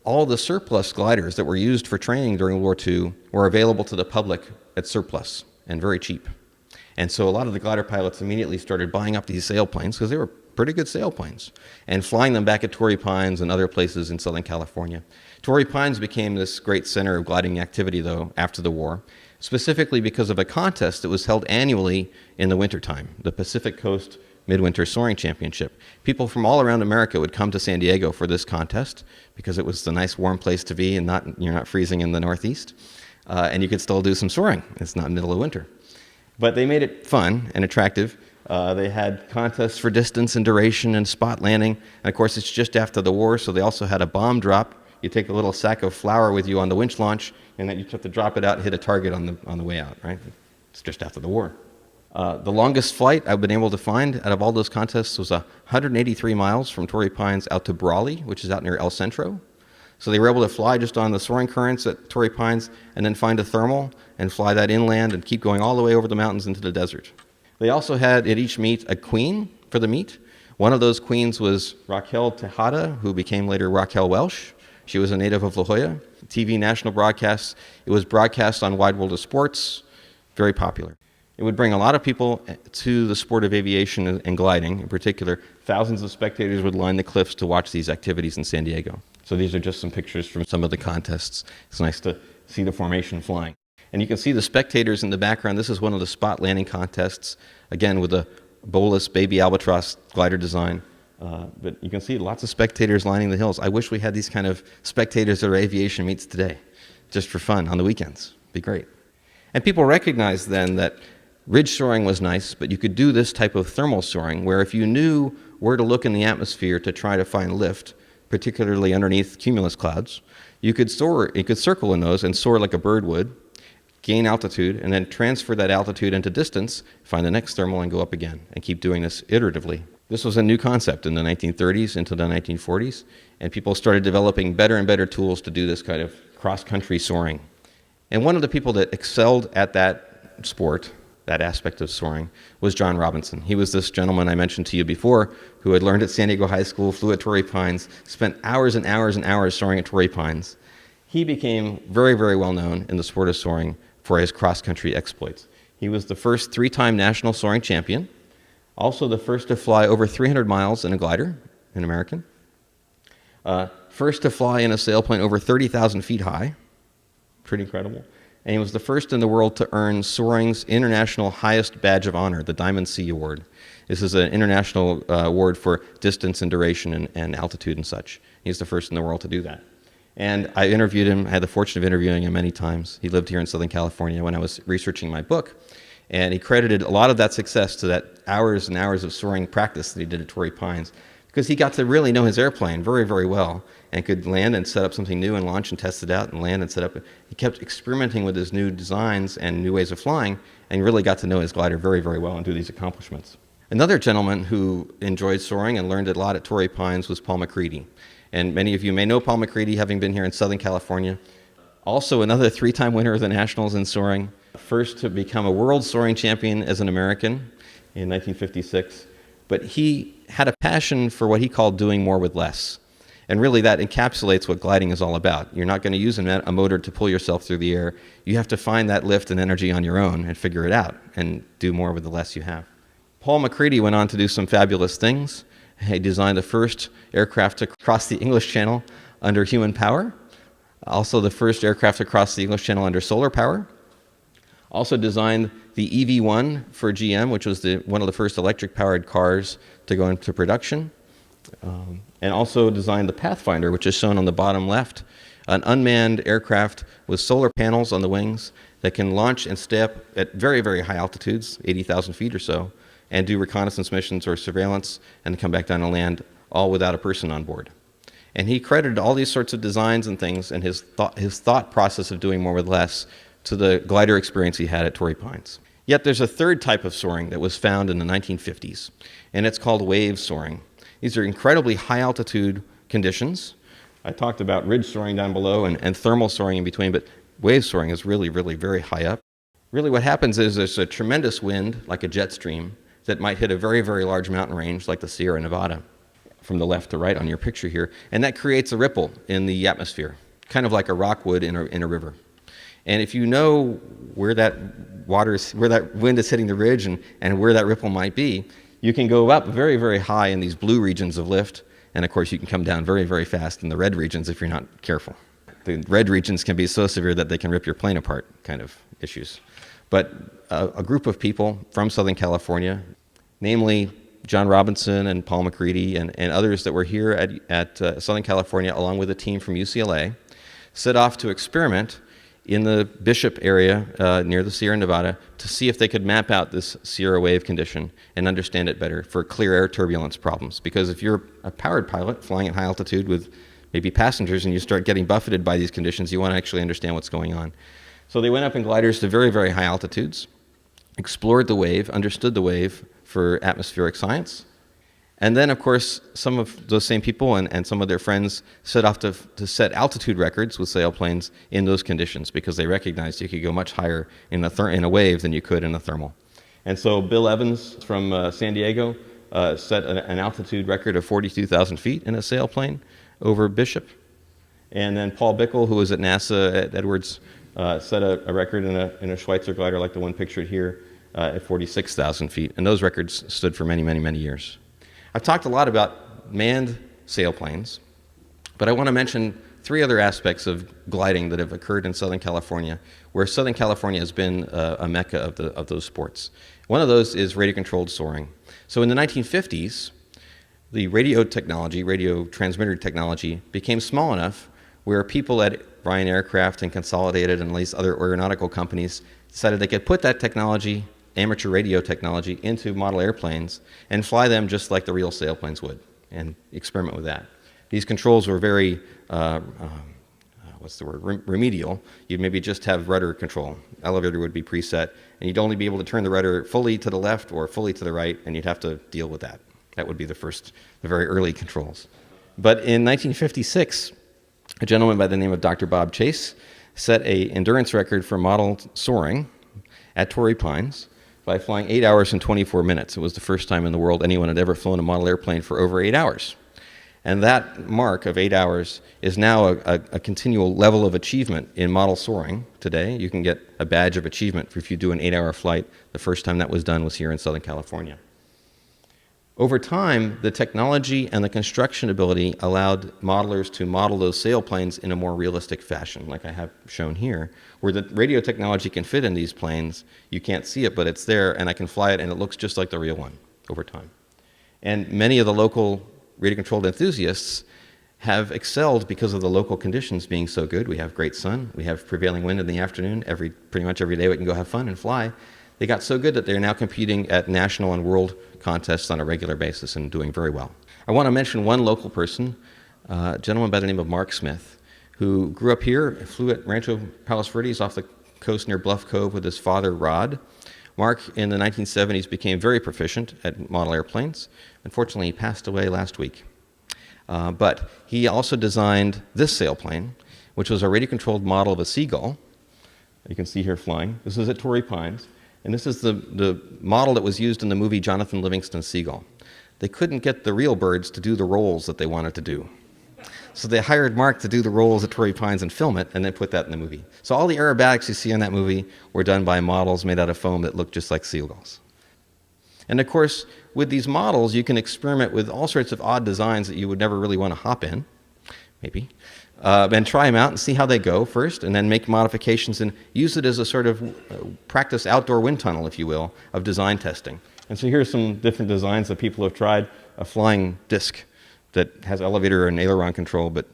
all the surplus gliders that were used for training during World War II were available to the public at surplus and very cheap. And so a lot of the glider pilots immediately started buying up these sailplanes because they were pretty good sailplanes and flying them back at Tory Pines and other places in Southern California. Tory Pines became this great center of gliding activity, though, after the war, specifically because of a contest that was held annually in the wintertime, the Pacific Coast Midwinter Soaring Championship. People from all around America would come to San Diego for this contest because it was the nice warm place to be and you're not freezing in the Northeast. And you could still do some soaring. It's not middle of winter. But they made it fun and attractive. They had contests for distance and duration and spot landing. And of course, it's just after the war, so they also had a bomb drop. You take a little sack of flour with you on the winch launch, and then you have to drop it out and hit a target on the way out, right? It's just after the war. The longest flight I've been able to find out of all those contests was 183 miles from Tory Pines out to Brawley, which is out near El Centro. So they were able to fly just on the soaring currents at Tory Pines and then find a thermal and fly that inland and keep going all the way over the mountains into the desert. They also had at each meet a queen for the meet. One of those queens was Raquel Tejada, who became later Raquel Welsh. She was a native of La Jolla. TV national broadcasts. It was broadcast on Wide World of Sports, very popular. It would bring a lot of people to the sport of aviation and gliding. In particular, thousands of spectators would line the cliffs to watch these activities in San Diego. So these are just some pictures from some of the contests. It's nice to see the formation flying. And you can see the spectators in the background. This is one of the spot landing contests, again with a bolus baby albatross glider design. But you can see lots of spectators lining the hills. I wish we had these kind of spectators at our aviation meets today, just for fun on the weekends. It'd be great. And people recognized then that ridge soaring was nice, but you could do this type of thermal soaring where if you knew where to look in the atmosphere to try to find lift, particularly underneath cumulus clouds, you could circle in those and soar like a bird would, gain altitude, and then transfer that altitude into distance, find the next thermal and go up again, and keep doing this iteratively. This was a new concept in the 1930s into the 1940s, and people started developing better and better tools to do this kind of cross-country soaring. And one of the people that excelled at that sport, that aspect of soaring, was John Robinson. He was this gentleman I mentioned to you before who had learned at San Diego High School, flew at Tory Pines, spent hours and hours and hours soaring at Tory Pines. He became very, very well known in the sport of soaring for his cross-country exploits. He was the first 3-time national soaring champion, also the first to fly over 300 miles in a glider, an American, first to fly in a sailplane over 30,000 feet high, pretty incredible. And he was the first in the world to earn soaring's international highest badge of honor, the Diamond C Award. This is an international award for distance and duration and altitude and such. He's the first in the world to do that. And I interviewed him, I had the fortune of interviewing him many times. He lived here in Southern California when I was researching my book. And he credited a lot of that success to that hours and hours of soaring practice that he did at Tory Pines, because he got to really know his airplane very, very well and could land and set up something new and launch and test it out and land and set up. He kept experimenting with his new designs and new ways of flying and really got to know his glider very, very well and do these accomplishments. Another gentleman who enjoyed soaring and learned a lot at Tory Pines was Paul McCready. And many of you may know Paul McCready, having been here in Southern California. Also another 3-time winner of the Nationals in soaring, first to become a world soaring champion as an American in 1956. But he had a passion for what he called doing more with less. And really that encapsulates what gliding is all about. You're not going to use a motor to pull yourself through the air. You have to find that lift and energy on your own and figure it out and do more with the less you have. Paul McCready went on to do some fabulous things. He designed the first aircraft to cross the English Channel under human power. Also the first aircraft to cross the English Channel under solar power. Also designed the EV1 for GM, which was one of the first electric-powered cars to go into production. And also designed the Pathfinder, which is shown on the bottom left, an unmanned aircraft with solar panels on the wings that can launch and stay up at very, very high altitudes, 80,000 feet or so, and do reconnaissance missions or surveillance and come back down and land, all without a person on board. And he credited all these sorts of designs and things and his thought process of doing more with less to the glider experience he had at Tory Pines. Yet there's a third type of soaring that was found in the 1950s, and it's called wave soaring. These are incredibly high altitude conditions I talked about ridge soaring down below and thermal soaring in between, but wave soaring is really, really very high up. Really what happens is there's a tremendous wind, like a jet stream, that might hit a very, very large mountain range, like the Sierra Nevada, from the left to right on your picture here, and that creates a ripple in the atmosphere, kind of like a rock would in a river. And if you know where that wind is hitting the ridge and where that ripple might be, you can go up very, very high in these blue regions of lift, and of course you can come down very, very fast in the red regions if you're not careful. The red regions can be so severe that they can rip your plane apart, kind of issues. But a group of people from Southern California, namely John Robinson and Paul McCready and others that were here at Southern California, along with a team from UCLA, set off to experiment in the Bishop area near the Sierra Nevada to see if they could map out this Sierra wave condition and understand it better for clear air turbulence problems. Because if you're a powered pilot flying at high altitude with maybe passengers and you start getting buffeted by these conditions, you want to actually understand what's going on. So they went up in gliders to very, very high altitudes, explored the wave, understood the wave for atmospheric science. And then, of course, some of those same people and some of their friends set off to set altitude records with sailplanes in those conditions because they recognized you could go much higher in a wave than you could in a thermal. And so Bill Evans from San Diego set an altitude record of 42,000 feet in a sailplane over Bishop. And then Paul Bickel, who was at NASA at Edwards, set a record in a Schweitzer glider like the one pictured here at 46,000 feet. And those records stood for many, many, many years. I've talked a lot about manned sailplanes, but I want to mention three other aspects of gliding that have occurred in Southern California, where Southern California has been a mecca of those sports. One of those is radio-controlled soaring. So in the 1950s, the radio transmitter technology became small enough where people at Ryan Aircraft and Consolidated and these other aeronautical companies decided they could put that technology, amateur radio technology, into model airplanes and fly them just like the real sailplanes would and experiment with that. These controls were very, remedial. You'd maybe just have rudder control. Elevator would be preset, and you'd only be able to turn the rudder fully to the left or fully to the right, and you'd have to deal with that. That would be the very early controls. But in 1956, a gentleman by the name of Dr. Bob Chase set an endurance record for model soaring at Tory Pines by flying 8 hours and 24 minutes. It was the first time in the world anyone had ever flown a model airplane for over 8 hours. And that mark of 8 hours is now a continual level of achievement in model soaring today. You can get a badge of achievement if you do an 8-hour flight. The first time that was done was here in Southern California. Over time, the technology and the construction ability allowed modelers to model those sailplanes in a more realistic fashion, like I have shown here, where the radio technology can fit in these planes. You can't see it, but it's there, and I can fly it, and it looks just like the real one over time. And many of the local radio-controlled enthusiasts have excelled because of the local conditions being so good. We have great sun, we have prevailing wind in the afternoon. Pretty much every day we can go have fun and fly. They got so good that they're now competing at national and world contests on a regular basis and doing very well. I want to mention one local person, a gentleman by the name of Mark Smith, who grew up here, flew at Rancho Palos Verdes off the coast near Bluff Cove with his father, Rod. Mark, in the 1970s, became very proficient at model airplanes. Unfortunately, he passed away last week. But he also designed this sailplane, which was a radio-controlled model of a seagull. You can see here flying. This is at Tory Pines. And this is the model that was used in the movie Jonathan Livingston's Seagull. They couldn't get the real birds to do the rolls that they wanted to do. So they hired Mark to do the rolls at Tory Pines and film it, and then put that in the movie. So all the aerobatics you see in that movie were done by models made out of foam that looked just like seagulls. And of course, with these models, you can experiment with all sorts of odd designs that you would never really want to hop in, maybe, and try them out and see how they go first, and then make modifications and use it as a sort of practice outdoor wind tunnel, if you will, of design testing. And so here's some different designs that people have tried. A flying disc that has elevator and aileron control, but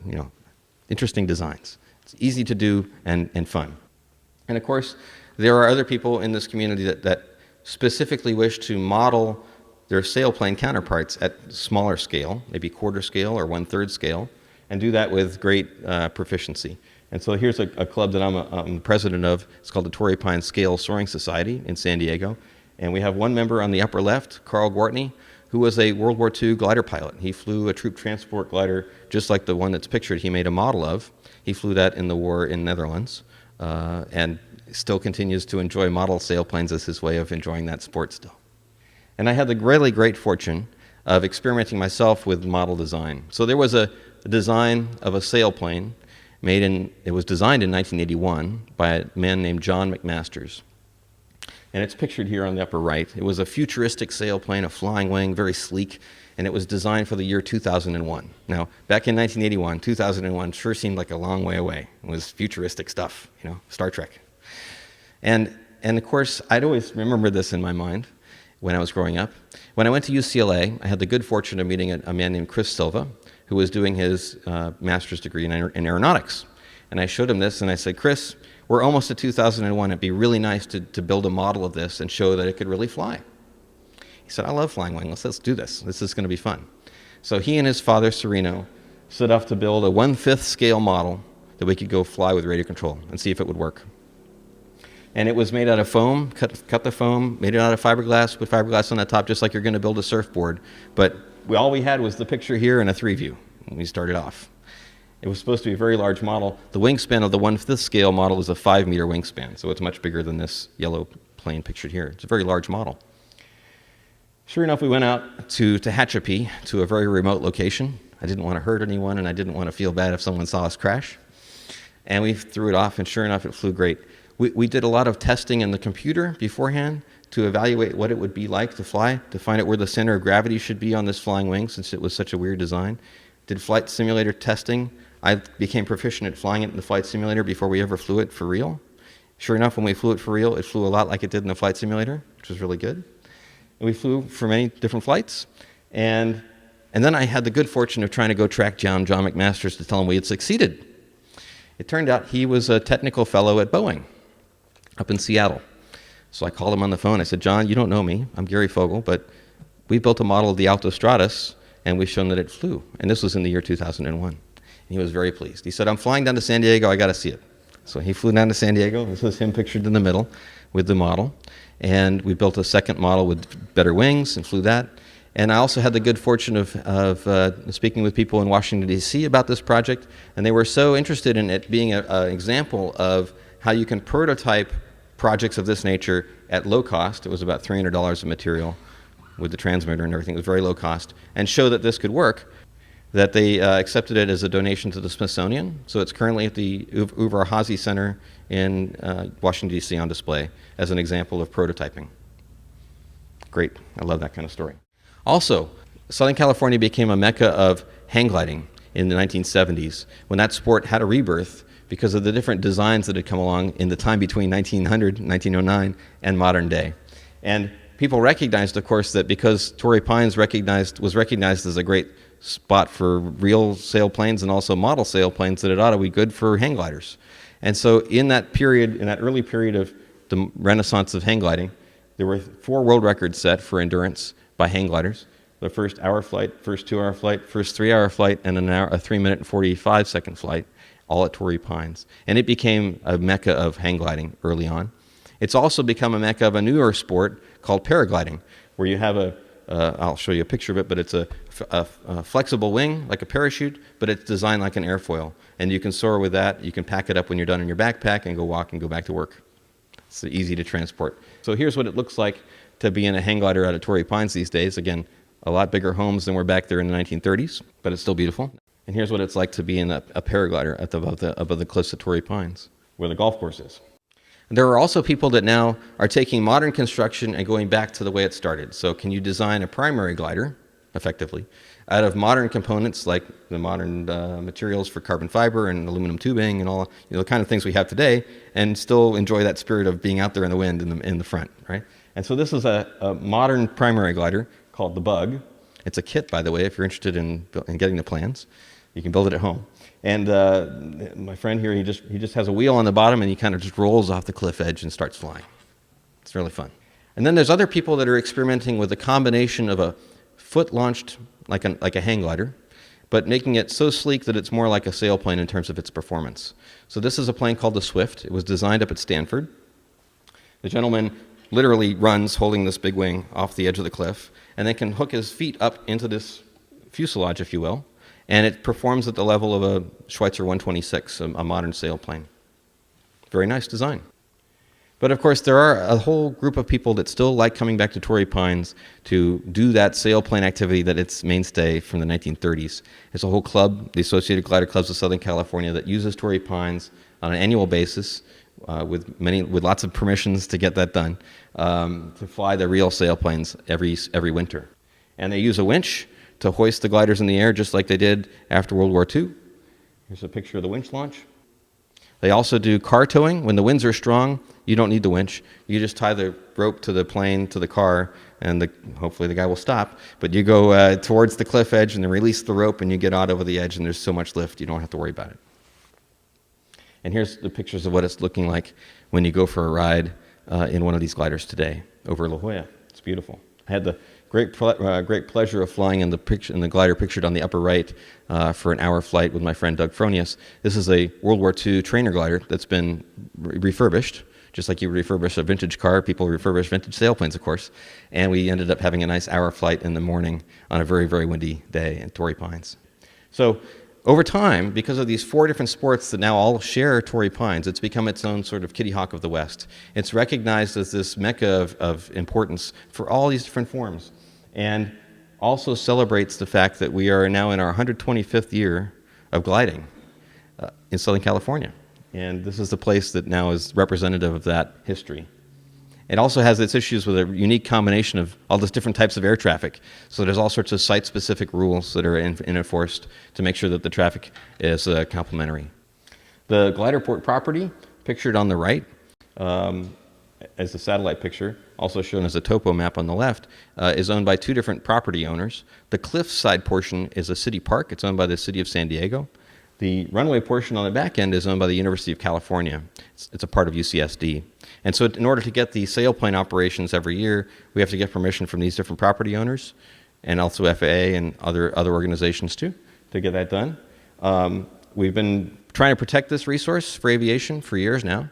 interesting designs. It's easy to do and fun. And of course, there are other people in this community that specifically wish to model their sailplane counterparts at smaller scale, maybe quarter scale or 1/3 scale, and do that with great proficiency. And so here's a club that I'm the president of. It's called the Tory Pines Scale Soaring Society in San Diego. And we have one member on the upper left, Carl Gwartney, who was a World War II glider pilot. He flew a troop transport glider just like the one that's pictured. He made a model of. He flew that in the war in Netherlands, and still continues to enjoy model sailplanes as his way of enjoying that sport still. And I had the really great fortune of experimenting myself with model design. So there was a design of a sailplane it was designed in 1981 by a man named John McMasters. And it's pictured here on the upper right. It was a futuristic sailplane, a flying wing, very sleek, and it was designed for the year 2001. Now, back in 1981, 2001 sure seemed like a long way away. It was futuristic stuff, Star Trek. And of course, I'd always remember this in my mind when I was growing up. When I went to UCLA, I had the good fortune of meeting a man named Chris Silva, who was doing his master's degree in aeronautics. And I showed him this, and I said, Chris, we're almost to 2001. It'd be really nice to build a model of this and show that it could really fly. He said, I love flying wings. Let's do this. This is going to be fun. So he and his father, Sereno, set off to build a 1/5 scale model that we could go fly with radio control and see if it would work. And it was made out of foam, cut the foam, made it out of fiberglass, put fiberglass on the top just like you're going to build a surfboard. But all we had was the picture here and a 3-view when we started off. It was supposed to be a very large model. The wingspan of the 1/5 scale model is a 5-meter wingspan, so it's much bigger than this yellow plane pictured here. It's a very large model. Sure enough, we went out to Tehachapi, to a very remote location. I didn't want to hurt anyone, and I didn't want to feel bad if someone saw us crash. And we threw it off, and sure enough, it flew great. We did a lot of testing in the computer beforehand to evaluate what it would be like to fly, to find out where the center of gravity should be on this flying wing, since it was such a weird design. Did flight simulator testing. I became proficient at flying it in the flight simulator before we ever flew it for real. Sure enough, when we flew it for real, it flew a lot like it did in the flight simulator, which was really good. And we flew for many different flights. And then I had the good fortune of trying to go track down John McMasters to tell him we had succeeded. It turned out he was a technical fellow at Boeing up in Seattle. So I called him on the phone. I said, John, you don't know me. I'm Gary Fogel, but we built a model of the Altostratus, and we've shown that it flew. And this was in the year 2001. And he was very pleased. He said, I'm flying down to San Diego. I got to see it. So he flew down to San Diego. This was him pictured in the middle with the model. And we built a second model with better wings and flew that. And I also had the good fortune of speaking with people in Washington, D.C. about this project. And they were so interested in it being an example of how you can prototype projects of this nature at low cost. It was about $300 of material with the transmitter and everything. It was very low cost. And show that this could work, that they accepted it as a donation to the Smithsonian. So it's currently at the Uvar Hazy Center in Washington, D.C. on display as an example of prototyping. Great. I love that kind of story. Also, Southern California became a mecca of hang gliding in the 1970s, when that sport had a rebirth because of the different designs that had come along in the time between 1900 and 1909 and modern day. And people recognized, of course, that because Tory Pines was recognized as a great spot for real sailplanes and also model sailplanes, that it ought to be good for hang gliders. And so in that period, in that early period of the renaissance of hang gliding, there were 4 world records set for endurance by hang gliders. The first hour flight, first 2-hour flight, first 3-hour flight, and a 3-minute and 45-second flight, all at Tory Pines. And it became a mecca of hang gliding early on. It's also become a mecca of a newer sport called paragliding, where you have I'll show you a picture of it, but it's a flexible wing, like a parachute, but it's designed like an airfoil. And you can soar with that. You can pack it up when you're done in your backpack and go walk and go back to work. It's easy to transport. So here's what it looks like to be in a hang glider out of Tory Pines these days. Again, a lot bigger homes than were back there in the 1930s, but it's still beautiful. And here's what it's like to be in a paraglider above the cliffs of Tory Pines, where the golf course is. And there are also people that now are taking modern construction and going back to the way it started. So can you design a primary glider, effectively, out of modern components like the modern materials for carbon fiber and aluminum tubing and all the kind of things we have today, and still enjoy that spirit of being out there in the wind in the front, right? And so this is a modern primary glider called the Bug. It's a kit, by the way, if you're interested in getting the plans. You can build it at home. And my friend here, he just has a wheel on the bottom, and he kind of just rolls off the cliff edge and starts flying. It's really fun. And then there's other people that are experimenting with a combination of a foot-launched, like a hang glider, but making it so sleek that it's more like a sailplane in terms of its performance. So this is a plane called the Swift. It was designed up at Stanford. The gentleman literally runs holding this big wing off the edge of the cliff, and then can hook his feet up into this fuselage, if you will, and it performs at the level of a Schweitzer 126, a modern sailplane. Very nice design. But of course, there are a whole group of people that still like coming back to Tory Pines to do that sailplane activity that it's mainstay from the 1930s. There's a whole club, the Associated Glider Clubs of Southern California, that uses Tory Pines on an annual basis with lots of permissions to get that done, to fly the real sailplanes every winter. And they use a winch to hoist the gliders in the air just like they did after World War II. Here's a picture of the winch launch. They also do car towing. When the winds are strong, you don't need the winch. You just tie the rope to the plane, to the car, and hopefully the guy will stop. But you go towards the cliff edge and then release the rope, and you get out over the edge, and there's so much lift, you don't have to worry about it. And here's the pictures of what it's looking like when you go for a ride in one of these gliders today over La Jolla. It's beautiful. I had the great pleasure of flying in the glider pictured on the upper right for an hour flight with my friend Doug Fronius. This is a World War II trainer glider that's been refurbished. Just like you refurbish a vintage car, people refurbish vintage sailplanes, of course. And we ended up having a nice hour flight in the morning on a very, very windy day in Tory Pines. So over time, because of these 4 different sports that now all share Tory Pines, it's become its own sort of Kitty Hawk of the West. It's recognized as this mecca of importance for all these different forms, and also celebrates the fact that we are now in our 125th year of gliding in Southern California. And this is the place that now is representative of that history. It also has its issues with a unique combination of all these different types of air traffic. So there's all sorts of site-specific rules that are enforced to make sure that the traffic is complementary. The glider port property, pictured on the right, as the satellite picture, also shown as a topo map on the left, is owned by 2 different property owners. The cliffside portion is a city park. It's owned by the city of San Diego. The runway portion on the back end is owned by the University of California. It's a part of UCSD. And so in order to get the sailplane operations every year, we have to get permission from these different property owners, and also FAA and other organizations too, to get that done. We've been trying to protect this resource for aviation for years now.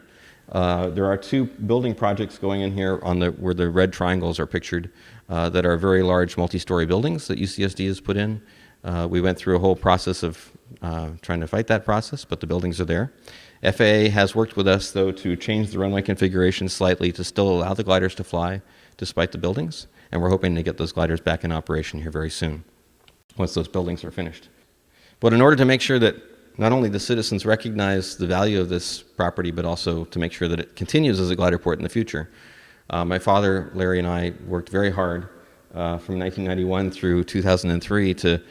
There are 2 building projects going in here where the red triangles are pictured that are very large multi-story buildings that UCSD has put in. We went through a whole process of trying to fight that process, but the buildings are there. FAA has worked with us, though, to change the runway configuration slightly to still allow the gliders to fly despite the buildings, and we're hoping to get those gliders back in operation here very soon once those buildings are finished. But in order to make sure that not only the citizens recognize the value of this property, but also to make sure that it continues as a glider port in the future, my father, Larry, and I worked very hard from 1991 through 2003 to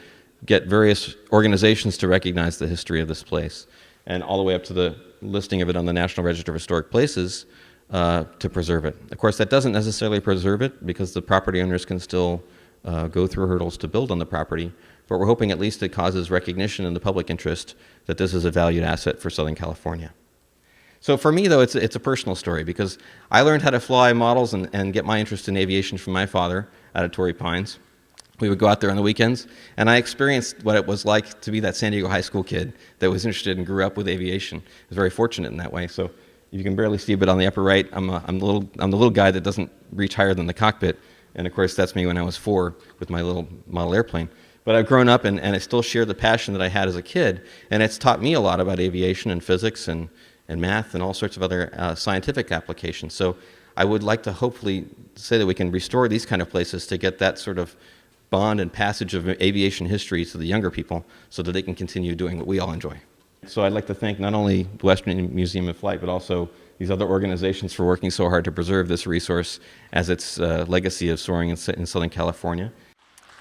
get various organizations to recognize the history of this place, and all the way up to the listing of it on the National Register of Historic Places to preserve it. Of course, that doesn't necessarily preserve it because the property owners can still go through hurdles to build on the property, but we're hoping at least it causes recognition in the public interest that this is a valued asset for Southern California. So for me, though, it's a personal story because I learned how to fly models and get my interest in aviation from my father out of Tory Pines. We would go out there on the weekends, and I experienced what it was like to be that San Diego high school kid that was interested and grew up with aviation. I was very fortunate in that way. So you can barely see, but on the upper right, I'm the little guy that doesn't reach higher than the cockpit, and of course that's me when I was 4 with my little model airplane. But I've grown up, and I still share the passion that I had as a kid, and it's taught me a lot about aviation and physics and math and all sorts of other scientific applications. So I would like to hopefully say that we can restore these kind of places to get that sort of bond and passage of aviation history to the younger people so that they can continue doing what we all enjoy. So I'd like to thank not only the Western Museum of Flight, but also these other organizations for working so hard to preserve this resource as its legacy of soaring in Southern California.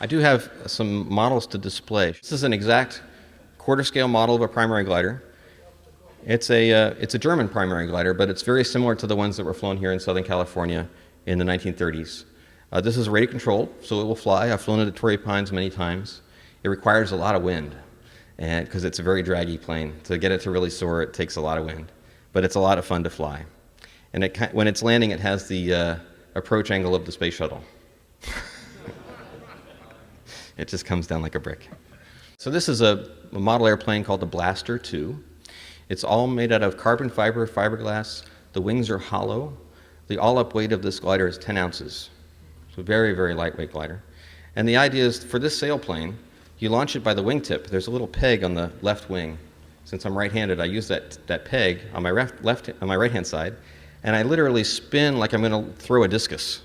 I do have some models to display. This is an exact quarter-scale model of a primary glider. It's a German primary glider, but it's very similar to the ones that were flown here in Southern California in the 1930s. This is radio controlled, so it will fly. I've flown it at Tory Pines many times. It requires a lot of wind, and because it's a very draggy plane. To get it to really soar, it takes a lot of wind, but it's a lot of fun to fly. And when it's landing, it has the approach angle of the space shuttle. It just comes down like a brick. So this is a model airplane called the Blaster 2. It's all made out of carbon fiber, fiberglass. The wings are hollow. The all-up weight of this glider is 10 ounces. So very, very lightweight glider. And the idea is for this sailplane, you launch it by the wingtip. There's a little peg on the left wing. Since I'm right-handed, I use that peg on my right-hand side, and I literally spin like I'm going to throw a discus.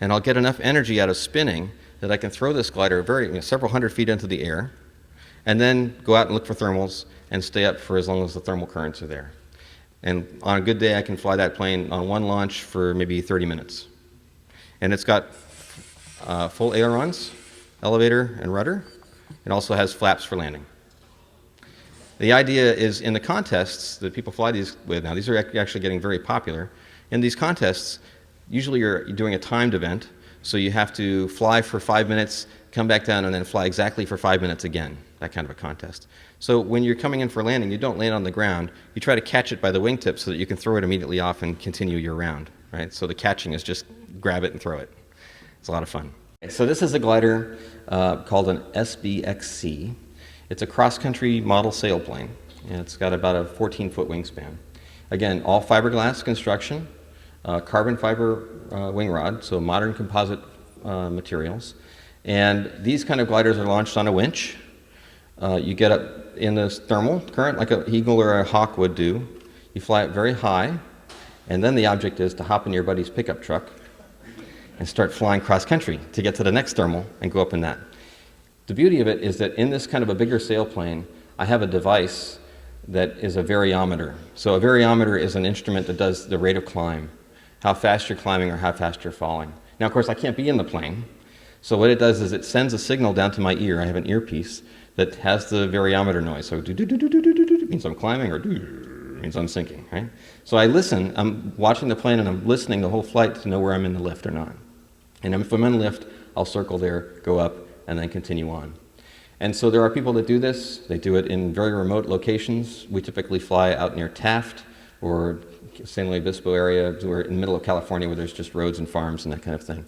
And I'll get enough energy out of spinning that I can throw this glider several hundred feet into the air, and then go out and look for thermals and stay up for as long as the thermal currents are there. And on a good day, I can fly that plane on one launch for maybe 30 minutes. And it's got full ailerons, elevator, and rudder. It also has flaps for landing. The idea is in the contests that people fly these with now, these are actually getting very popular. In these contests, usually you're doing a timed event, so you have to fly for 5 minutes, come back down, and then fly exactly for 5 minutes again, that kind of a contest. So when you're coming in for landing, you don't land on the ground. You try to catch it by the wingtip so that you can throw it immediately off and continue your round, right? So the catching is just grab it and throw it. It's a lot of fun. So this is a glider called an SBXC. It's a cross-country model sailplane, and it's got about a 14-foot wingspan. Again, all fiberglass construction, carbon fiber wing rod, so modern composite materials. And these kind of gliders are launched on a winch. You get up in this thermal current like an eagle or a hawk would do. You fly it very high, and then the object is to hop in your buddy's pickup truck and start flying cross-country to get to the next thermal and go up in that. The beauty of it is that in this kind of a bigger sailplane, I have a device that is a variometer. So a variometer is an instrument that does the rate of climb, how fast you're climbing or how fast you're falling. Now, of course, I can't be in the plane. So what it does is it sends a signal down to my ear. I have an earpiece that has the variometer noise. So do means I'm climbing, or do means I'm sinking, right? So I listen. I'm watching the plane and I'm listening the whole flight to know where I'm in the lift or not. And if I'm in lift, I'll circle there, go up, and then continue on. And so there are people that do this. They do it in very remote locations. We typically fly out near Taft or San Luis Obispo area. We're in the middle of California where there's just roads and farms and that kind of thing.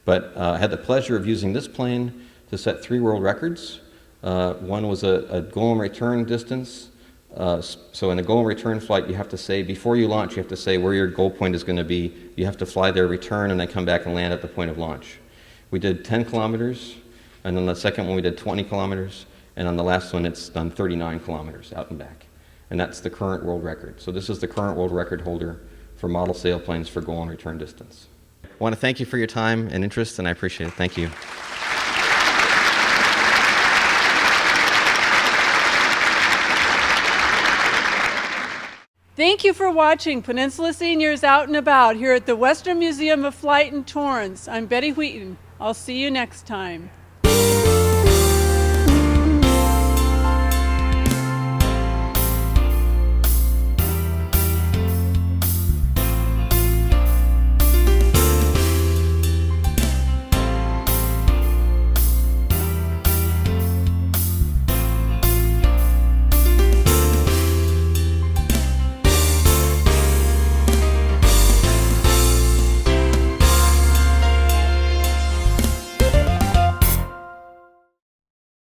But I had the pleasure of using this plane to set 3 world records. One was a goal and return distance. So in a goal and return flight, you have to say, before you launch, you have to say where your goal point is going to be. You have to fly there, return, and then come back and land at the point of launch. We did 10 kilometers. And on the second one, we did 20 kilometers. And on the last one, it's done 39 kilometers out and back. And that's the current world record. So this is the current world record holder for model sailplanes for goal and return distance. I want to thank you for your time and interest, and I appreciate it. Thank you. Thank you for watching Peninsula Seniors Out and About here at the Western Museum of Flight in Torrance. I'm Betty Wheaton. I'll see you next time.